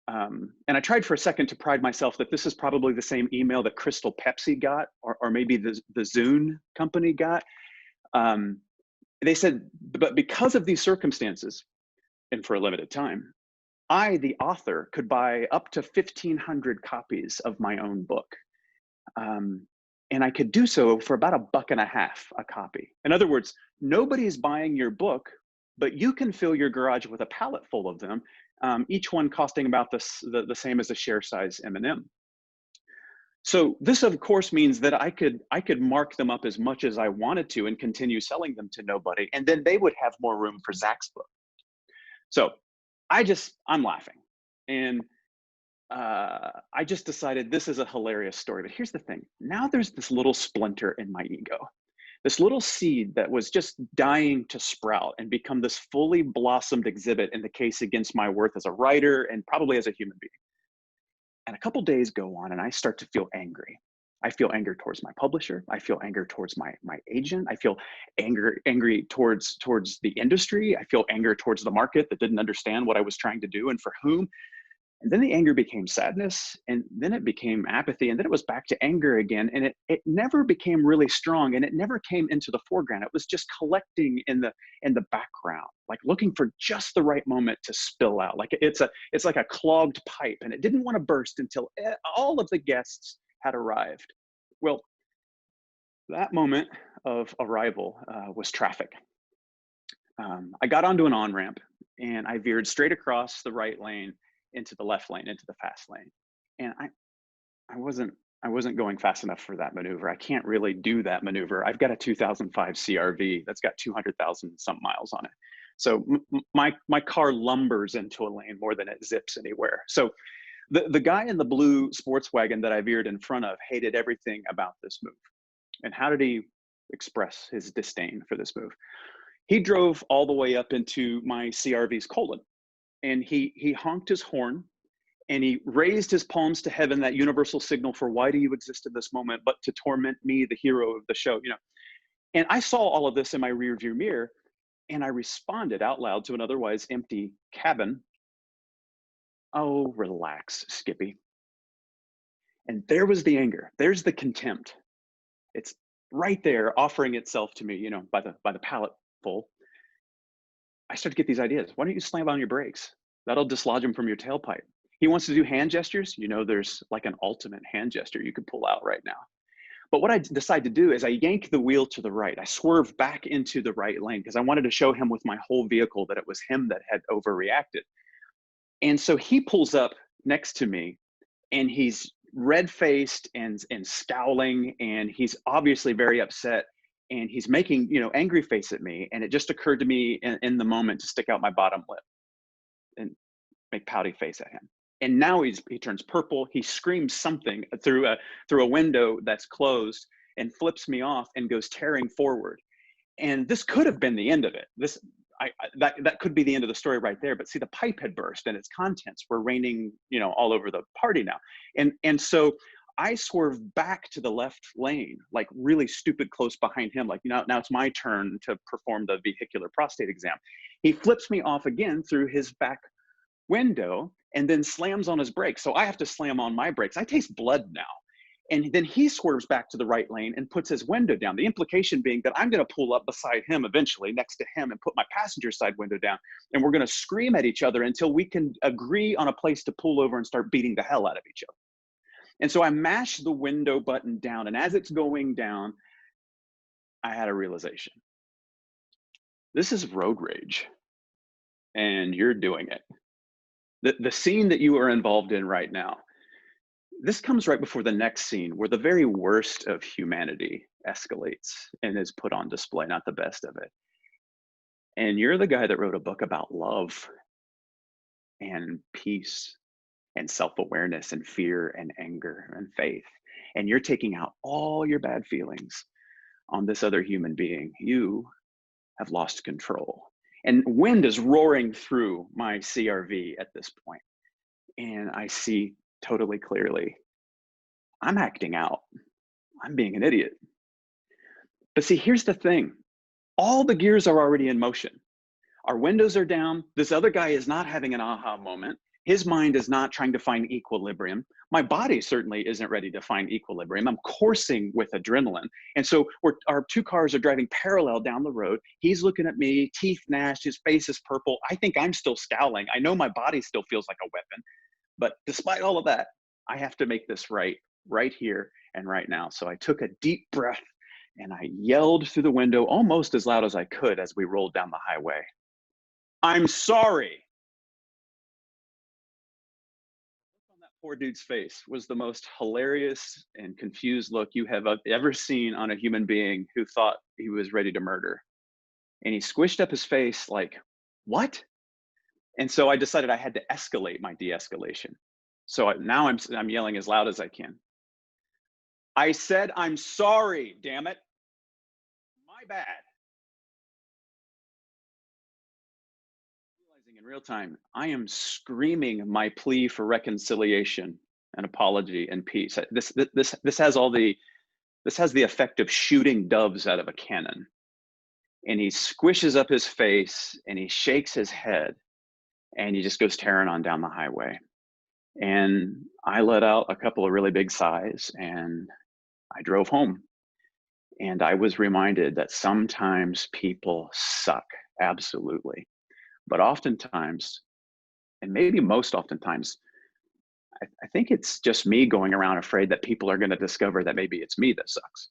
And I tried for a second to pride myself that this is probably the same email that Crystal Pepsi got, or maybe the Zune company got. They said, but because of these circumstances, and for a limited time, I, the author, could buy up to 1,500 copies of my own book. And I could do so for about $1.50 a copy. In other words, nobody's buying your book, but you can fill your garage with a pallet full of them, each one costing about the same as a share size M&M. So this, of course, means that I could mark them up as much as I wanted to and continue selling them to nobody, and then they would have more room for Zach's book. So I'm laughing. And I just decided this is a hilarious story. But here's the thing. Now there's this little splinter in my ego, this little seed that was just dying to sprout and become this fully blossomed exhibit in the case against my worth as a writer and probably as a human being. And a couple days go on and I start to feel angry. I feel anger towards my publisher. I feel anger towards my agent. I feel angry towards the industry. I feel anger towards the market that didn't understand what I was trying to do and for whom. And then the anger became sadness, and then it became apathy, and then it was back to anger again. And it never became really strong, and it never came into the foreground. It was just collecting in the background, like looking for just the right moment to spill out. Like it's like a clogged pipe, and it didn't want to burst until all of the guests had arrived. Well, that moment of arrival was traffic. I got onto an on-ramp, and I veered straight across the right lane into the left lane, into the fast lane. And I wasn't going fast enough for that maneuver. I can't really do that maneuver. I've got a 2005 CRV that's got 200,000 some miles on it. So my car lumbers into a lane more than it zips anywhere. So the guy in the blue sports wagon that I veered in front of hated everything about this move. And how did he express his disdain for this move? He drove all the way up into my CRV's colon. And he honked his horn and he raised his palms to heaven, that universal signal for why do you exist in this moment but to torment me, the hero of the show, you know. And I saw all of this in my rearview mirror, and I responded out loud to an otherwise empty cabin, "Oh, relax, Skippy." And there was the anger. There's the contempt. It's right there offering itself to me, you know, by the pallet full. I start to get these ideas. Why don't you slam on your brakes? That'll dislodge him from your tailpipe. He wants to do hand gestures. You know, there's like an ultimate hand gesture you could pull out right now. But what I decide to do is I yank the wheel to the right. I swerve back into the right lane because I wanted to show him with my whole vehicle that it was him that had overreacted. And so he pulls up next to me, and he's red-faced and scowling, and he's obviously very upset. And he's making, you know, angry face at me. And it just occurred to me in the moment to stick out my bottom lip and make pouty face at him. And now he turns purple. He screams something through a window that's closed and flips me off and goes tearing forward. And this could have been the end of it. That could be the end of the story right there. But see, the pipe had burst and its contents were raining, you know, all over the party now. And so I swerve back to the left lane, like really stupid close behind him. Like now it's my turn to perform the vehicular prostate exam. He flips me off again through his back window and then slams on his brakes. So I have to slam on my brakes. I taste blood now. And then he swerves back to the right lane and puts his window down. The implication being that I'm going to pull up beside him eventually next to him and put my passenger side window down. And we're going to scream at each other until we can agree on a place to pull over and start beating the hell out of each other. And so I mashed the window button down, and as it's going down, I had a realization. This is road rage, and you're doing it. The scene that you are involved in right now, this comes right before the next scene where the very worst of humanity escalates and is put on display, not the best of it. And you're the guy that wrote a book about love and peace and self-awareness and fear and anger and faith. And you're taking out all your bad feelings on this other human being. You have lost control. And wind is roaring through my CRV at this point. And I see totally clearly, I'm acting out. I'm being an idiot. But see, here's the thing. All the gears are already in motion. Our windows are down. This other guy is not having an aha moment. His mind is not trying to find equilibrium. My body certainly isn't ready to find equilibrium. I'm coursing with adrenaline. And so our two cars are driving parallel down the road. He's looking at me, teeth gnashed, his face is purple. I think I'm still scowling. I know my body still feels like a weapon. But despite all of that, I have to make this right here and right now. So I took a deep breath and I yelled through the window almost as loud as I could as we rolled down the highway. I'm sorry. On that poor dude's face was the most hilarious and confused look you have ever seen on a human being who thought he was ready to murder. And he squished up his face like, what? And so I decided I had to escalate my de-escalation. So now I'm yelling as loud as I can. I said, I'm sorry, damn it. My bad. Realizing in real time, I am screaming my plea for reconciliation and apology and peace. This has the effect of shooting doves out of a cannon. And he squishes up his face and he shakes his head and he just goes tearing on down the highway. And I let out a couple of really big sighs and I drove home. And I was reminded that sometimes people suck, absolutely. But oftentimes, and maybe most oftentimes, I think it's just me going around afraid that people are going to discover that maybe it's me that sucks.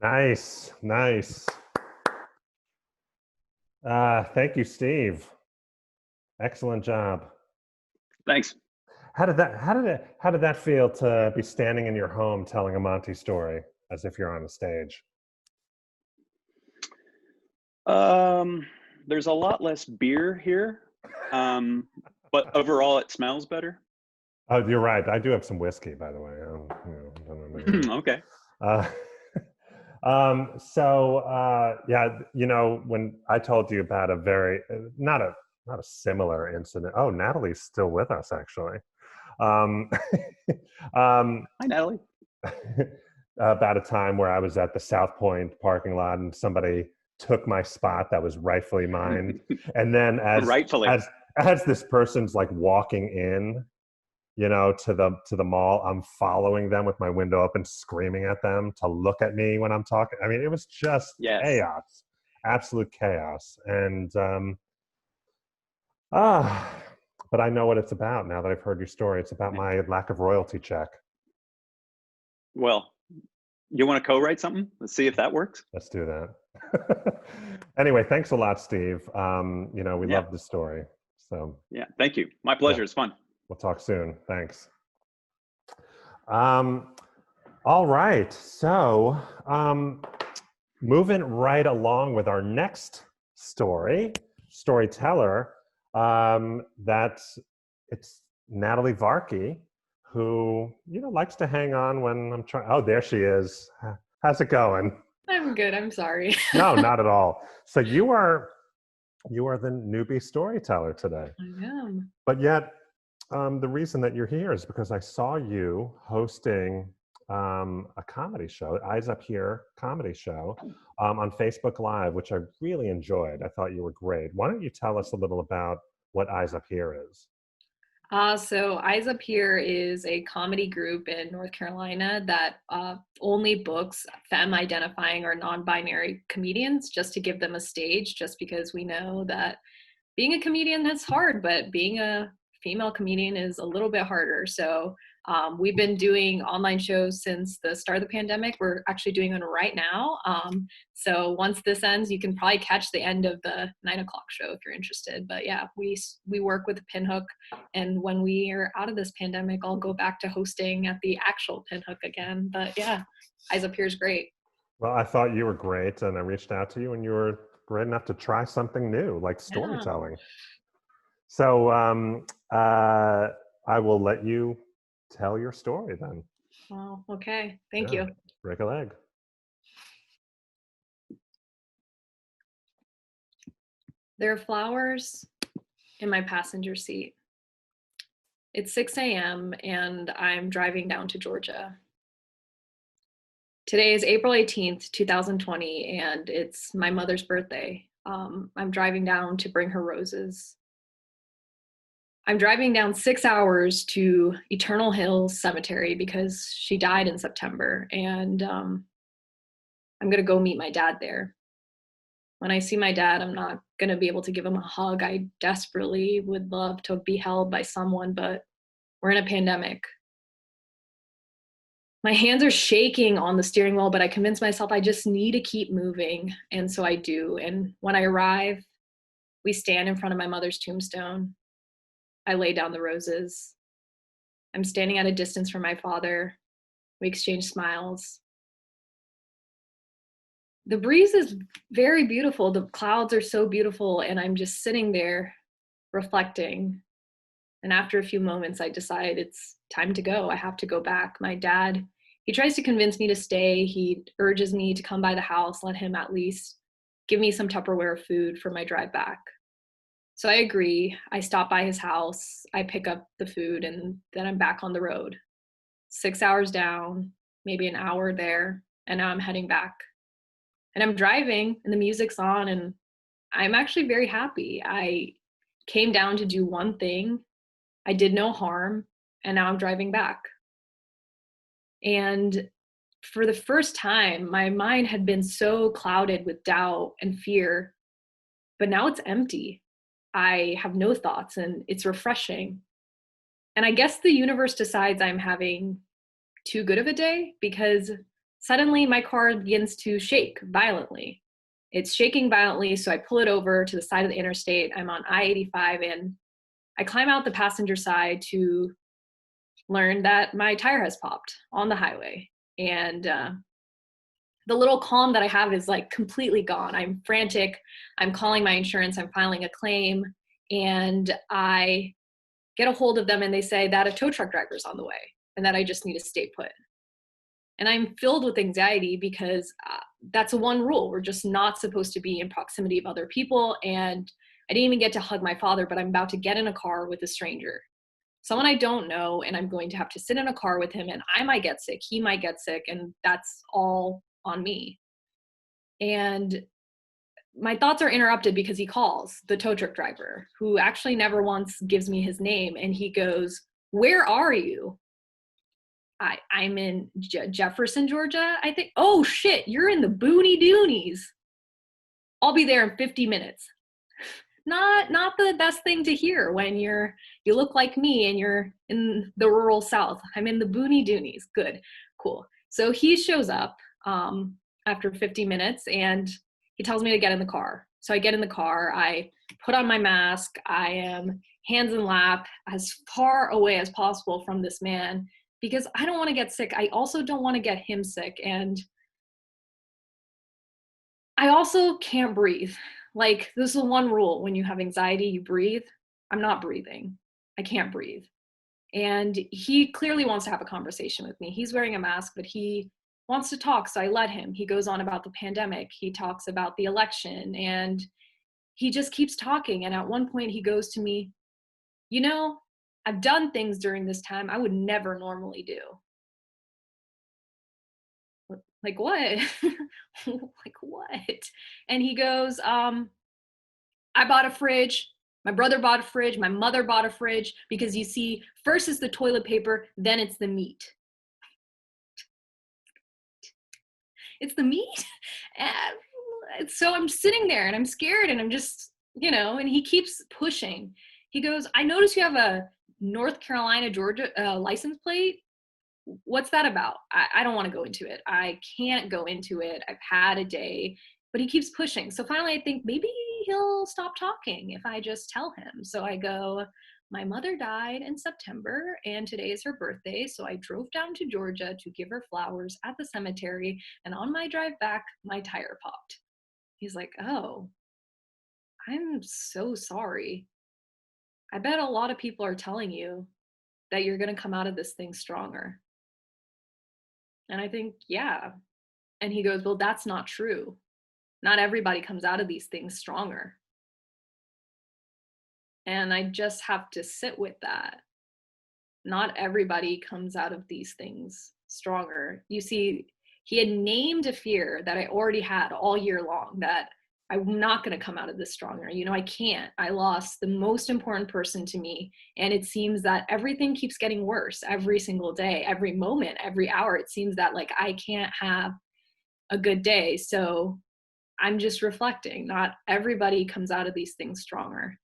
Nice, nice. Thank you, Steve. Excellent job. Thanks. How did that feel to be standing in your home telling a Monty story as if you're on a stage? There's a lot less beer here, but overall it smells better. Oh, you're right. I do have some whiskey, by the way. Okay. Yeah, when I told you about a very not a similar incident. Oh, Natalie's still with us, actually. Hi, Natalie. About a time where I was at the South Point parking lot and somebody took my spot that was rightfully mine, and then as this person's like walking in, to the mall, I'm following them with my window open, screaming at them to look at me when I'm talking. I mean, it was just chaos, absolute chaos. And but I know what it's about now that I've heard your story. It's about my lack of royalty check. Well, you want to co-write something? Let's see if that works. Let's do that. Anyway, thanks a lot, Steve. We love the story. So yeah, thank you. My pleasure. It's fun. We'll talk soon. Thanks. All right. So moving right along with our next storyteller, it's Natalie Varkey, who likes to hang on when I'm trying. Oh, there she is. How's it going? I'm good. I'm sorry. No, not at all. So you are the newbie storyteller today. I am. But yet, the reason that you're here is because I saw you hosting a comedy show, Eyes Up Here comedy show, on Facebook Live, which I really enjoyed. I thought you were great. Why don't you tell us a little about what Eyes Up Here is? So Eyes Up Here is a comedy group in North Carolina that only books femme-identifying or non-binary comedians just to give them a stage, just because we know that being a comedian, that's hard, but being a female comedian is a little bit harder. So we've been doing online shows since the start of the pandemic. We're actually doing one right now. So once this ends, you can probably catch the end of the 9 o'clock show if you're interested. But yeah, we work with Pinhook, and when we are out of this pandemic, I'll go back to hosting at the actual Pinhook again. But yeah, Eyes Up Here is great. Well, I thought you were great, and I reached out to you, and you were great enough to try something new, like storytelling. Yeah. So I will let you tell your story then. Oh, okay. Thank you. Break a leg. There are flowers in my passenger seat. It's 6 a.m. and I'm driving down to Georgia. Today is April 18th, 2020, and it's my mother's birthday. I'm driving down to bring her roses. I'm driving down 6 hours to Eternal Hills Cemetery because she died in September, and I'm gonna go meet my dad there. When I see my dad, I'm not gonna be able to give him a hug. I desperately would love to be held by someone, but we're in a pandemic. My hands are shaking on the steering wheel, but I convince myself I just need to keep moving, and so I do. And when I arrive, we stand in front of my mother's tombstone. I lay down the roses. I'm standing at a distance from my father. We exchange smiles. The breeze is very beautiful. The clouds are so beautiful, and I'm just sitting there reflecting. And after a few moments, I decide it's time to go. I have to go back. My dad, he tries to convince me to stay. He urges me to come by the house, let him at least give me some Tupperware of food for my drive back. So I agree. I stop by his house. I pick up the food, and then I'm back on the road. 6 hours down, maybe an hour there, and now I'm heading back. And I'm driving, and the music's on, and I'm actually very happy. I came down to do one thing. I did no harm, and now I'm driving back. And for the first time, my mind had been so clouded with doubt and fear, but now it's empty. I have no thoughts, and it's refreshing. And I guess the universe decides I'm having too good of a day, because suddenly my car begins to shake violently. It's shaking violently, so I pull it over to the side of the interstate. I'm on I-85, and I climb out the passenger side to learn that my tire has popped on the highway. And the little calm that I have is like completely gone. I'm frantic. I'm calling my insurance. I'm filing a claim. And I get a hold of them, and they say that a tow truck driver's on the way and that I just need to stay put. And I'm filled with anxiety because that's one rule. We're just not supposed to be in proximity of other people. And I didn't even get to hug my father, but I'm about to get in a car with a stranger, someone I don't know, and I'm going to have to sit in a car with him, and I might get sick, he might get sick, and that's all on me. And my thoughts are interrupted because he calls the tow truck driver, who actually never once gives me his name, and he goes, "Where are you?" I'm in Jefferson, Georgia, I think. "Oh shit, you're in the boony doonies. I'll be there in 50 minutes. Not the best thing to hear when you look like me and you're in the rural South. I'm in the boony doonies. Good, cool. So he shows up after 50 minutes, and he tells me to get in the car. So I get in the car. I put on my mask. I am hands in lap, as far away as possible from this man, because I don't want to get sick. I also don't want to get him sick. And I also can't breathe. Like, this is one rule. When you have anxiety, you breathe. I'm not breathing. I can't breathe. And he clearly wants to have a conversation with me. He's wearing a mask, but he wants to talk, so I let him. He goes on about the pandemic. He talks about the election, and he just keeps talking. And at one point he goes to me, "You know, I've done things during this time I would never normally do." Like, what? Like, what? And he goes, "I bought a fridge. My brother bought a fridge. My mother bought a fridge, because you see, first is the toilet paper, then it's the meat." It's the meat? And so I'm sitting there, and I'm scared, and I'm just, and he keeps pushing. He goes, "I noticed you have a North Carolina, Georgia license plate. What's that about?" I don't want to go into it. I can't go into it. I've had a day, but he keeps pushing. So finally I think maybe he'll stop talking if I just tell him. So I go, "My mother died in September, and today is her birthday. So I drove down to Georgia to give her flowers at the cemetery. And on my drive back, my tire popped." He's like, "Oh, I'm so sorry. I bet a lot of people are telling you that you're going to come out of this thing stronger." And I think, yeah. And he goes, "Well, that's not true. Not everybody comes out of these things stronger." And I just have to sit with that. Not everybody comes out of these things stronger. You see, he had named a fear that I already had all year long, that I'm not going to come out of this stronger. I can't. I lost the most important person to me. And it seems that everything keeps getting worse every single day, every moment, every hour. It seems that like I can't have a good day. So I'm just reflecting. Not everybody comes out of these things stronger.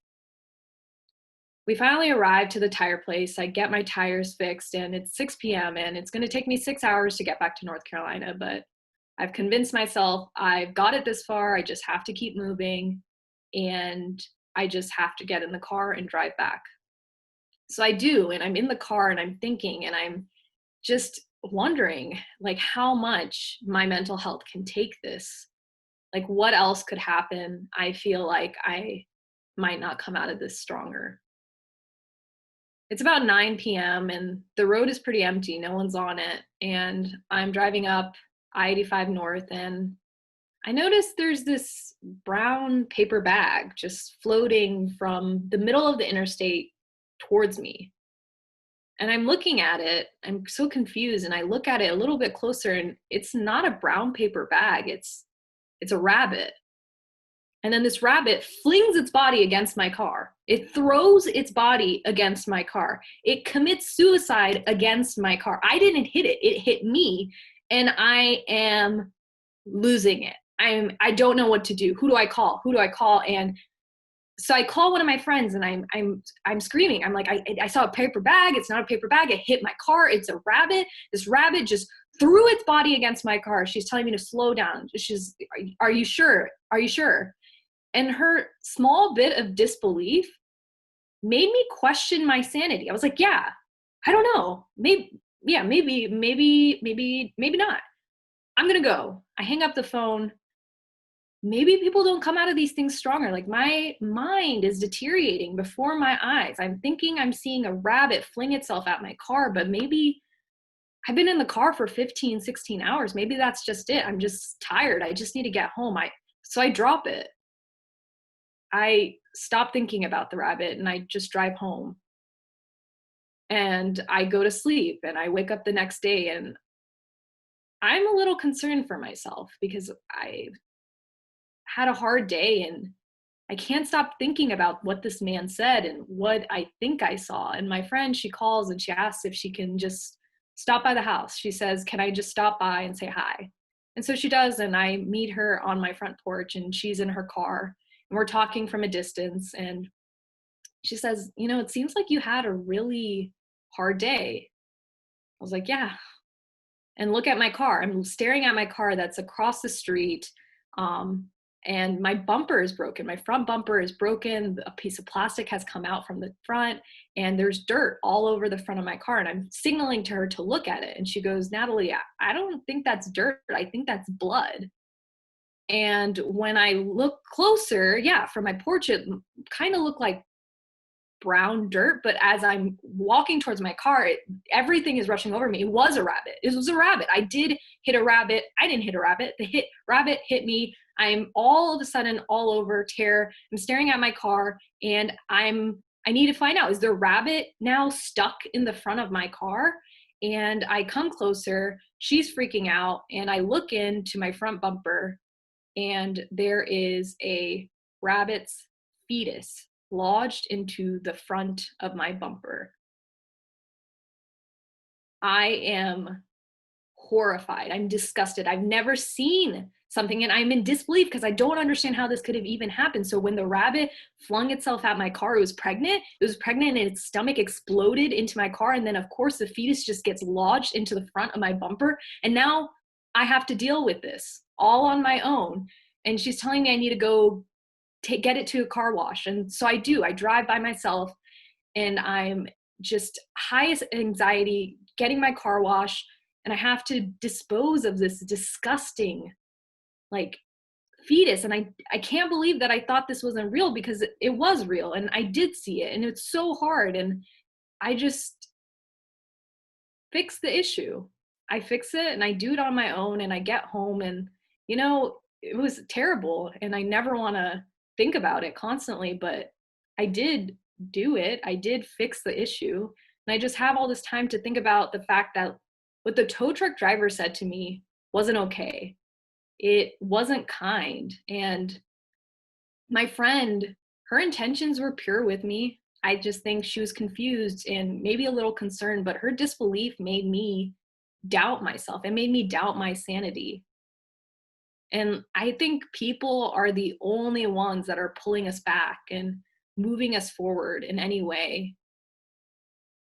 We finally arrive to the tire place. I get my tires fixed, and it's 6 p.m. and it's going to take me 6 hours to get back to North Carolina, but I've convinced myself I've got it this far. I just have to keep moving, and I just have to get in the car and drive back. So I do, and I'm in the car, and I'm thinking, and I'm just wondering like how much my mental health can take this. Like, what else could happen? I feel like I might not come out of this stronger. It's about 9 p.m. and the road is pretty empty. No one's on it. And I'm driving up I-85 North, and I noticed there's this brown paper bag just floating from the middle of the interstate towards me. And I'm looking at it. I'm so confused. And I look at it a little bit closer, and it's not a brown paper bag. It's a rabbit. And then this rabbit flings its body against my car. It throws its body against my car. It commits suicide against my car. I didn't hit it. It hit me, and I am losing it. I don't know what to do. Who do I call? Who do I call? And so I call one of my friends, and I'm screaming. I'm like, I saw a paper bag. It's not a paper bag. It hit my car. It's a rabbit. This rabbit just threw its body against my car. She's telling me to slow down. Are you sure? Are you sure? And her small bit of disbelief made me question my sanity. I was like, yeah, I don't know. Maybe not. I'm going to go. I hang up the phone. Maybe people don't come out of these things stronger. Like, my mind is deteriorating before my eyes. I'm thinking I'm seeing a rabbit fling itself at my car, but maybe I've been in the car for 15, 16 hours. Maybe that's just it. I'm just tired. I just need to get home. So I drop it. I stop thinking about the rabbit and I just drive home. And I go to sleep, and I wake up the next day, and I'm a little concerned for myself because I had a hard day, and I can't stop thinking about what this man said and what I think I saw. And my friend, she calls and she asks if she can just stop by the house. She says, can I just stop by and say hi? And so she does, and I meet her on my front porch, and she's in her car. And we're talking from a distance, and she says, it seems like you had a really hard day. I was like, yeah. And look at my car. I'm staring at my car that's across the street, and my bumper is broken. My front bumper is broken. A piece of plastic has come out from the front, and there's dirt all over the front of my car. And I'm signaling to her to look at it. And she goes, Natalie, I don't think that's dirt. I think that's blood. And when I look closer, from my porch, it kind of looked like brown dirt. But as I'm walking towards my car, everything is rushing over me. It was a rabbit. It was a rabbit. I did hit a rabbit. I didn't hit a rabbit. The rabbit hit me. I'm all of a sudden all over tear. I'm staring at my car, and I need to find out, is the rabbit now stuck in the front of my car? And I come closer. She's freaking out, and I look into my front bumper, and there is a rabbit's fetus lodged into the front of my bumper. I am horrified. I'm disgusted. I've never seen something, and I'm in disbelief because I don't understand how this could have even happened. So when the rabbit flung itself at my car, it was pregnant, and its stomach exploded into my car. And then of course the fetus just gets lodged into the front of my bumper. And now I have to deal with this all on my own. And she's telling me I need to go get it to a car wash. And so I do. I drive by myself, and I'm just highest anxiety getting my car washed. And I have to dispose of this disgusting, fetus. And I can't believe that I thought this wasn't real, because it was real. And I did see it. And it's so hard. And I just fix the issue. I fix it, and I do it on my own, and I get home, and it was terrible, and I never want to think about it constantly, but I did do it. I did fix the issue, and I just have all this time to think about the fact that what the tow truck driver said to me wasn't okay. It wasn't kind. And my friend, her intentions were pure with me. I just think she was confused and maybe a little concerned, but her disbelief made me doubt myself. It made me doubt my sanity. And I think people are the only ones that are pulling us back and moving us forward in any way.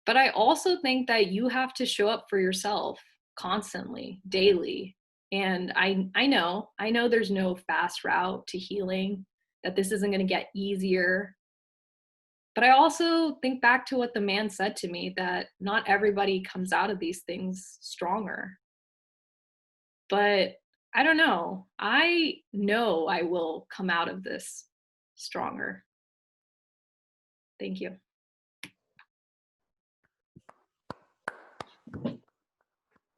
But I also think that you have to show up for yourself constantly, daily. And I know there's no fast route to healing, that this isn't going to get easier. But I also think back to what the man said to me, that not everybody comes out of these things stronger. But I don't know. I know I will come out of this stronger. Thank you.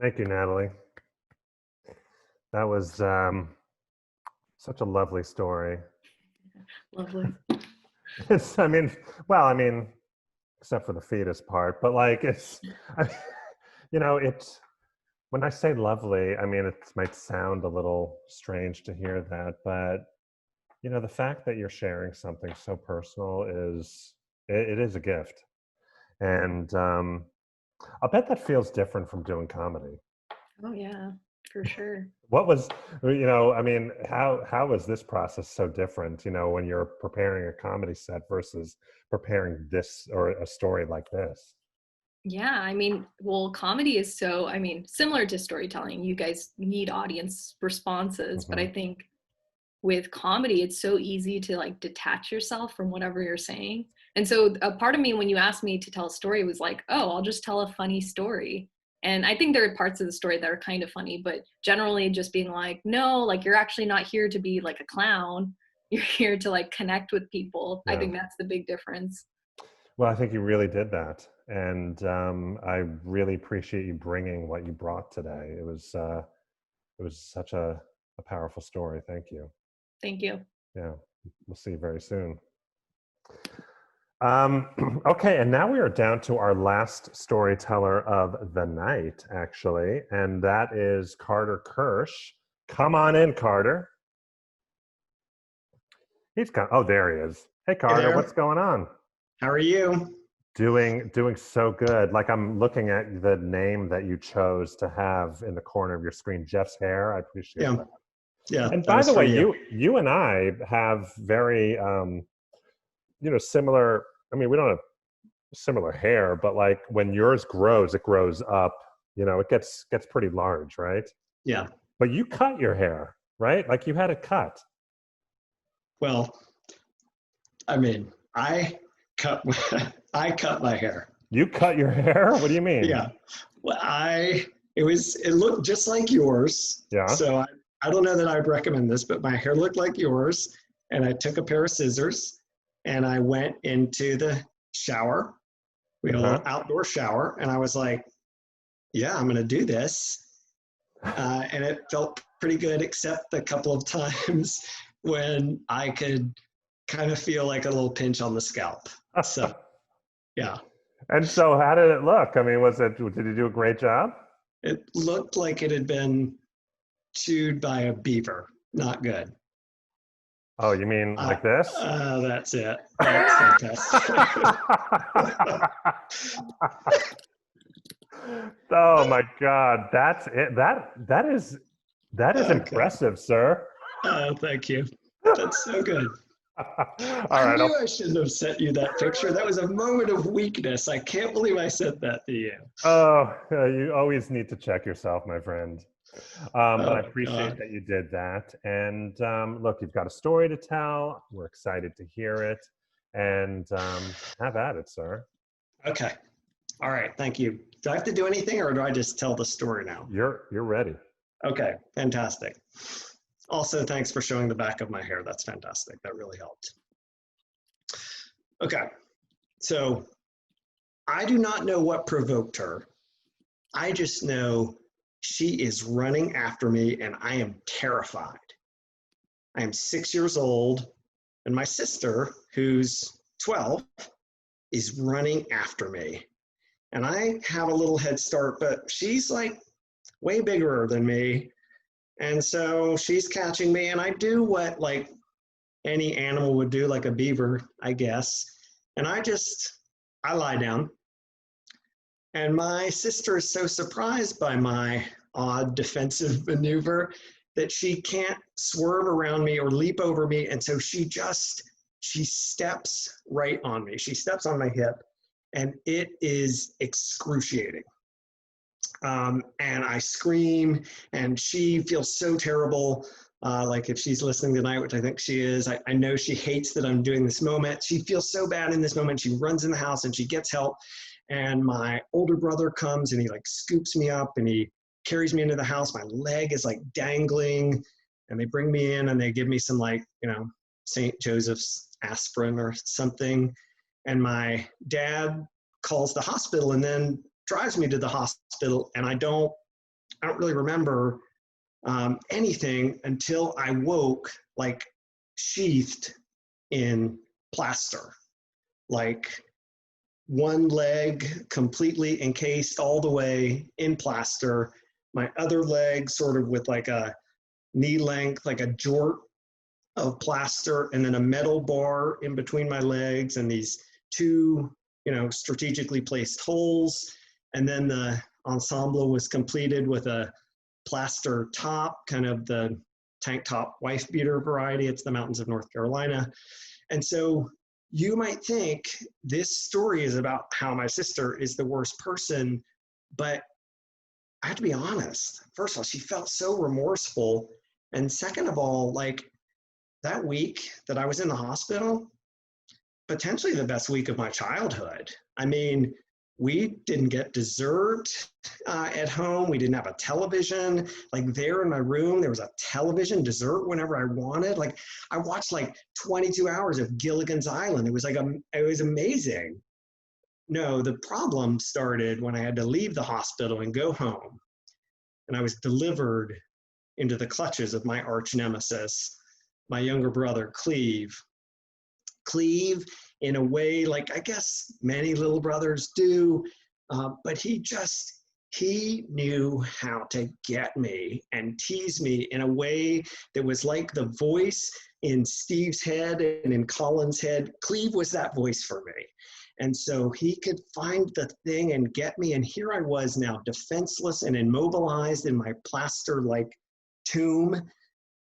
Thank you, Natalie. That was such a lovely story. Lovely. It's, I mean, well, I mean, except for the fetus part, but like it's, I, you know, it's, when I say lovely, I mean, it might sound a little strange to hear that, but you know, the fact that you're sharing something so personal is, it is a gift. And I'll bet that feels different from doing comedy. Oh yeah, for sure. What was, you know, I mean, how was this process so different, you know, when you're preparing a comedy set versus preparing this or a story like this? Yeah, I mean, well, comedy is so, I mean, similar to storytelling. You guys need audience responses, but I Mhm. think with comedy, it's so easy to like detach yourself from whatever you're saying. And so a part of me, when you asked me to tell a story, was like, oh, I'll just tell a funny story. And I think there are parts of the story that are kind of funny, but generally just being like, no, like you're actually not here to be like a clown. You're here to like connect with people. I Yeah. think that's the big difference. Well, I think you really did that. And I really appreciate you bringing what you brought today. It was such a powerful story. Thank you. Thank you. Yeah, we'll see you very soon. Okay, and now we are down to our last storyteller of the night, actually, and that is Carter Kersh. Come on in, Carter. He's come. Oh, there he is. Hey, Carter, there. what's going on? How are you? Doing so good. Like I'm looking at the name that you chose to have in the corner of your screen, Jeff's hair. I appreciate Yeah. that. Yeah. And that by was the for way, you and I have very you know, similar. I mean, we don't have similar hair, but like when yours grows, it grows up. You know, it gets pretty large, right? Yeah. But you cut your hair, right? Like you had it cut. Well, I mean, cut I cut my hair. You cut your hair? What do you mean? Yeah. Well, it looked just like yours. Yeah. So I don't know that I'd recommend this, but my hair looked like yours. And I took a pair of scissors and I went into the shower. We had a little outdoor shower. And I was like, yeah, I'm going to do this. And it felt pretty good, except a couple of times when I could kind of feel like a little pinch on the scalp. So, yeah. And so how did it look? I mean, did you do a great job? It looked like it had been chewed by a beaver. Not good. Oh, you mean like this? That's it. That's fantastic. Oh my God, that's it. That is Okay. impressive, sir. Thank you. That's so good. All I right. knew I shouldn't have sent you that picture. That was a moment of weakness. I can't believe I sent that to you. Oh, you always need to check yourself, my friend. But I Oh, appreciate God. that you did that. And look, you've got a story to tell. We're excited to hear it. And have at it, sir. Okay. All right. Thank you. Do I have to do anything or do I just tell the story now? You're ready. Okay. Fantastic. Also, thanks for showing the back of my hair. That's fantastic. That really helped. Okay. So I do not know what provoked her. I just know she is running after me and I am terrified. I am 6 years old and my sister, who's 12, is running after me. And I have a little head start, but she's like way bigger than me. And so she's catching me and I do what like any animal would do, like a beaver, I guess. And I lie down. And my sister is so surprised by my odd defensive maneuver that she can't swerve around me or leap over me. And so she steps right on me. She steps on my hip and it is excruciating. And I scream and she feels so terrible. Like if she's listening tonight, which I think she is, I know she hates that I'm doing this moment. She feels so bad in this moment. She runs in the house and she gets help. And my older brother comes and he like scoops me up and he carries me into the house. My leg is like dangling, and they bring me in and they give me some like, St. Joseph's aspirin or something. And my dad calls the hospital and then drives me to the hospital. And I don't really remember anything until I woke like sheathed in plaster, like one leg completely encased all the way in plaster, my other leg sort of with like a knee length, like a jort of plaster, and then a metal bar in between my legs and these two, strategically placed holes. And then the ensemble was completed with a plaster top, kind of the tank top wife beater variety. It's the mountains of North Carolina. And so you might think this story is about how my sister is the worst person, but I have to be honest. First of all, she felt so remorseful. And second of all, like that week that I was in the hospital, potentially the best week of my childhood. I mean, we didn't get dessert at home. We didn't have a television. Like there in my room, there was a television, dessert whenever I wanted. Like I watched like 22 hours of Gilligan's Island. It was like, it was amazing. No, the problem started when I had to leave the hospital and go home. And I was delivered into the clutches of my arch nemesis, my younger brother, Cleve. Cleve, in a way, like I guess many little brothers do, but he knew how to get me and tease me in a way that was like the voice in Steve's head and in Colin's head. Cleve was that voice for me. And so he could find the thing and get me. And here I was now defenseless and immobilized in my plaster-like tomb.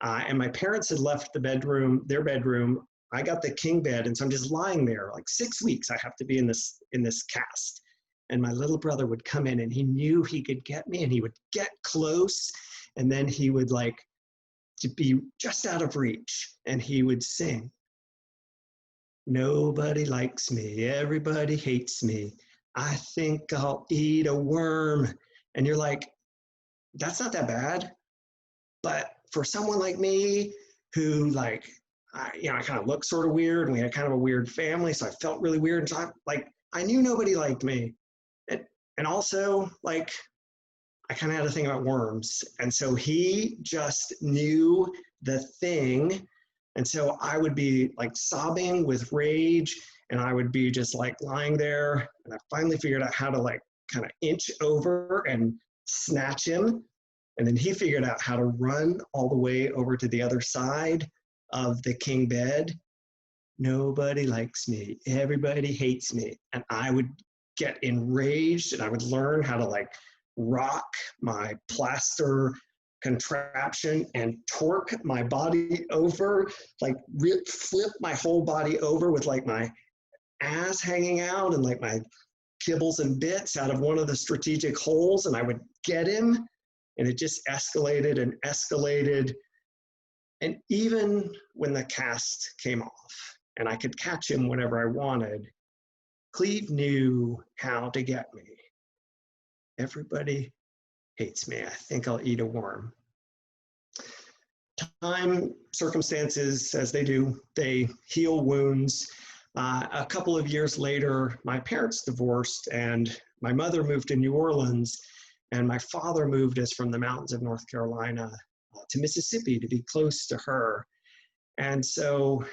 And my parents had left their bedroom. I got the king bed. And so I'm just lying there like 6 weeks. I have to be in this cast. And my little brother would come in and he knew he could get me and he would get close. And then he would like to be just out of reach. And he would sing, "Nobody likes me, everybody hates me. I think I'll eat a worm." And you're like, that's not that bad. But for someone like me who like, I kind of look sort of weird and we had kind of a weird family, so I felt really weird. And so I knew nobody liked me. And also like, I kind of had a thing about worms. And so he just knew the thing. And so I would be like sobbing with rage and I would be just like lying there. And I finally figured out how to like kind of inch over and snatch him. And then he figured out how to run all the way over to the other side of the king bed. Nobody likes me, everybody hates me. And I would get enraged and I would learn how to like rock my plaster contraption and torque my body over, like flip my whole body over with like my ass hanging out and like my kibbles and bits out of one of the strategic holes. And I would get him and it just escalated and escalated. And even when the cast came off and I could catch him whenever I wanted, Cleve knew how to get me. Everybody hates me. I think I'll eat a worm. Time, circumstances, as they do, they heal wounds. A couple of years later, my parents divorced and my mother moved to New Orleans and my father moved us from the mountains of North Carolina to Mississippi to be close to her. And so,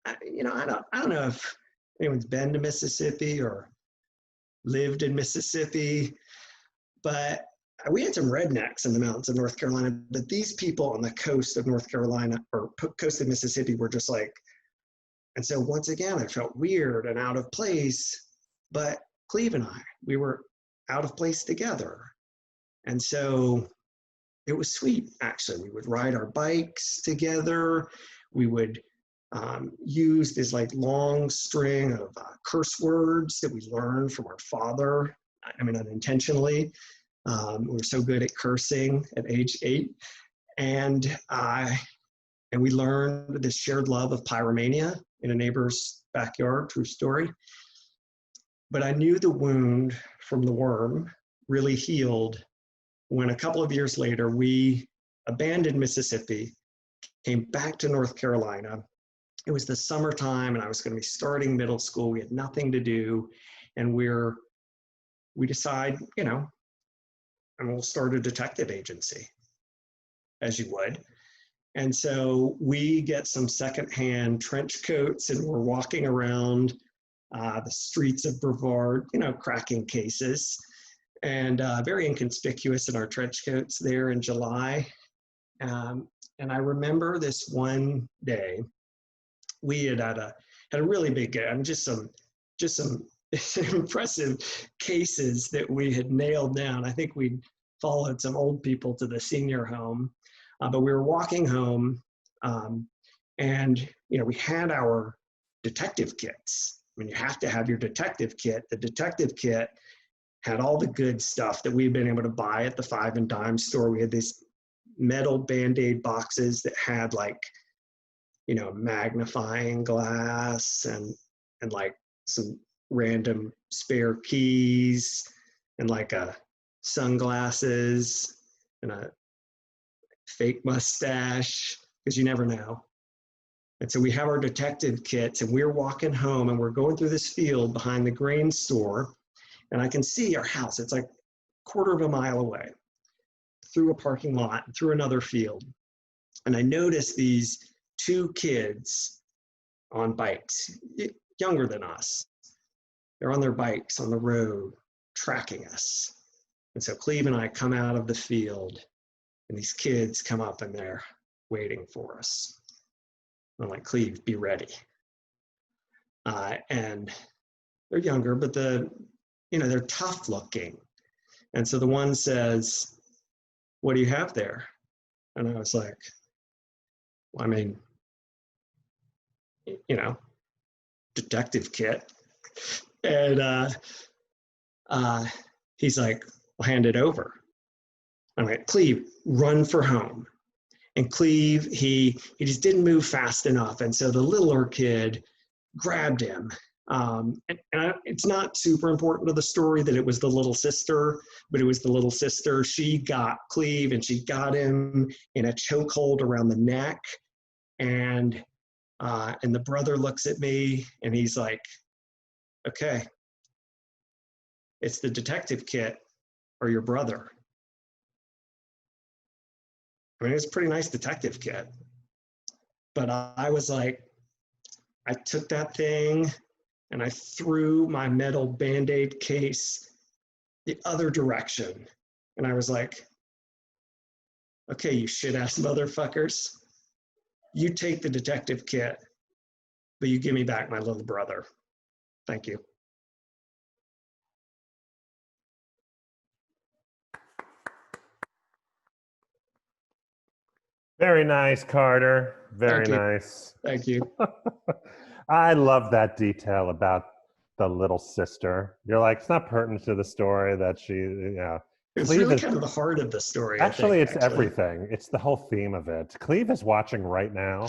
I don't know if anyone's been to Mississippi or lived in Mississippi, but we had some rednecks in the mountains of North Carolina, but these people on the coast of North Carolina or coast of Mississippi were just like, and so once again, I felt weird and out of place, but Cleve and we were out of place together. And so it was sweet, actually. We would ride our bikes together. We would use this like long string of curse words that we learned from our father. I mean, unintentionally. We were so good at cursing at age 8. And we learned this shared love of pyromania in a neighbor's backyard, true story. But I knew the wound from the worm really healed when a couple of years later, we abandoned Mississippi, came back to North Carolina. It was the summertime and I was going to be starting middle school. We had nothing to do. And we decide, you know, and we'll start a detective agency, as you would. And so we get some secondhand trench coats and we're walking around the streets of Brevard, you know, cracking cases, and very inconspicuous in our trench coats there in July. And I remember this one day, we had a really big game, just some impressive cases that we had nailed down. I think we'd followed some old people to the senior home, but we were walking home, and you know, we had our detective kits. I mean, you have to have your detective kit. The detective kit had all the good stuff that we'd been able to buy at the 5 and dime store. We had these metal Band-Aid boxes that had, like, you know, magnifying glass and like some random spare keys and like sunglasses and a fake mustache, because you never know. And so we have our detective kits and we're walking home and we're going through this field behind the grain store, and I can see our house. It's like a quarter of a mile away, through a parking lot, through another field. And I noticed these 2 kids on bikes, younger than us. They're on their bikes on the road, tracking us. And so Cleve and I come out of the field, and these kids come up and they're waiting for us. I'm like, Cleve, be ready. And they're younger, but they're tough looking. And so the one says, what do you have there? And I was like, well, I mean, you know, detective kit. And he's like, well, hand it over. I'm like, Cleve, run for home. And Cleve, he just didn't move fast enough. And so the littler kid grabbed him. It's not super important to the story that it was the little sister, but it was the little sister. She got Cleve and she got him in a chokehold around the neck. And the brother looks at me and he's like, okay, it's the detective kit or your brother. I mean, it's a pretty nice detective kit. But I was like, I took that thing and I threw my metal Band-Aid case the other direction. And I was like, okay, you shit-ass motherfuckers, you take the detective kit, but you give me back my little brother. Thank you. Very nice, Carter. Very Thank you. nice. Thank you. I love that detail about the little sister. You're like, it's not pertinent to the story that she, yeah. It's Cleve really is, kind of the heart of the story, actually, I it's think. everything. It's the whole theme of it. Cleve is watching right now.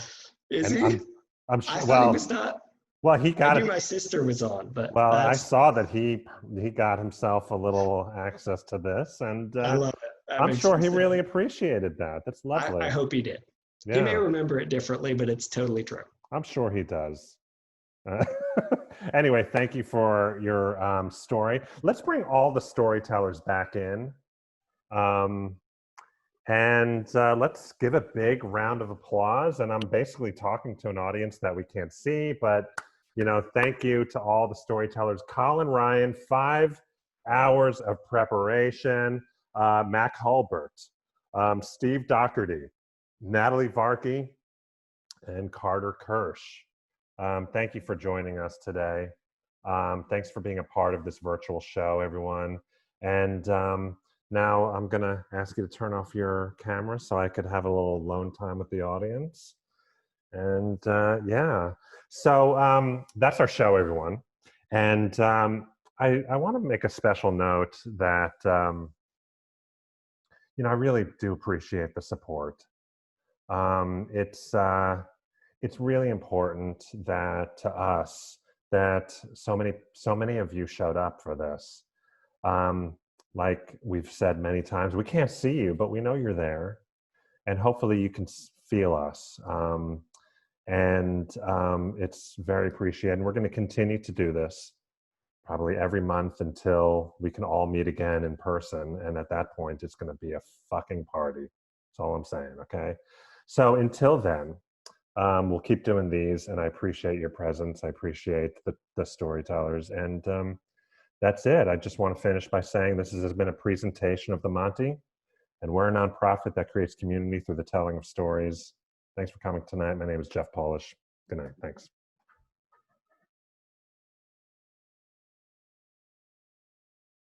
Is and he? I'm I sure, thought he was not. well, he I got knew it. my sister was on, but Well, I saw that he got himself a little access to this, and I love it. That I'm makes sure me he sad. really appreciated that. That's lovely. I hope he did. Yeah. He may remember it differently, but it's totally true. I'm sure he does. Anyway, thank you for your story. Let's bring all the storytellers back in. And let's give a big round of applause. And I'm basically talking to an audience that we can't see, but you know, thank you to all the storytellers. Colin Ryan, 5 hours of preparation. Mac Hulbert, Steve Daugherty, Natalie Varkey, and Carter Kersh. Thank you for joining us today. Thanks for being a part of this virtual show, everyone. And now I'm going to ask you to turn off your camera so I could have a little alone time with the audience. And yeah, so that's our show, everyone. And I want to make a special note that, you know, I really do appreciate the support. It's really important that to us that so many of you showed up for this. like we've said many times, we can't see you, but we know you're there. And hopefully you can feel us. It's very appreciated. And we're going to continue to do this probably every month until we can all meet again in person. And at that point, it's going to be a fucking party. That's all I'm saying, okay? So until then, we'll keep doing these, and I appreciate your presence. I appreciate the storytellers. And that's it. I just want to finish by saying this has been a presentation of the Monti, and we're a nonprofit that creates community through the telling of stories. Thanks for coming tonight. My name is Jeff Polish. Good night. Thanks.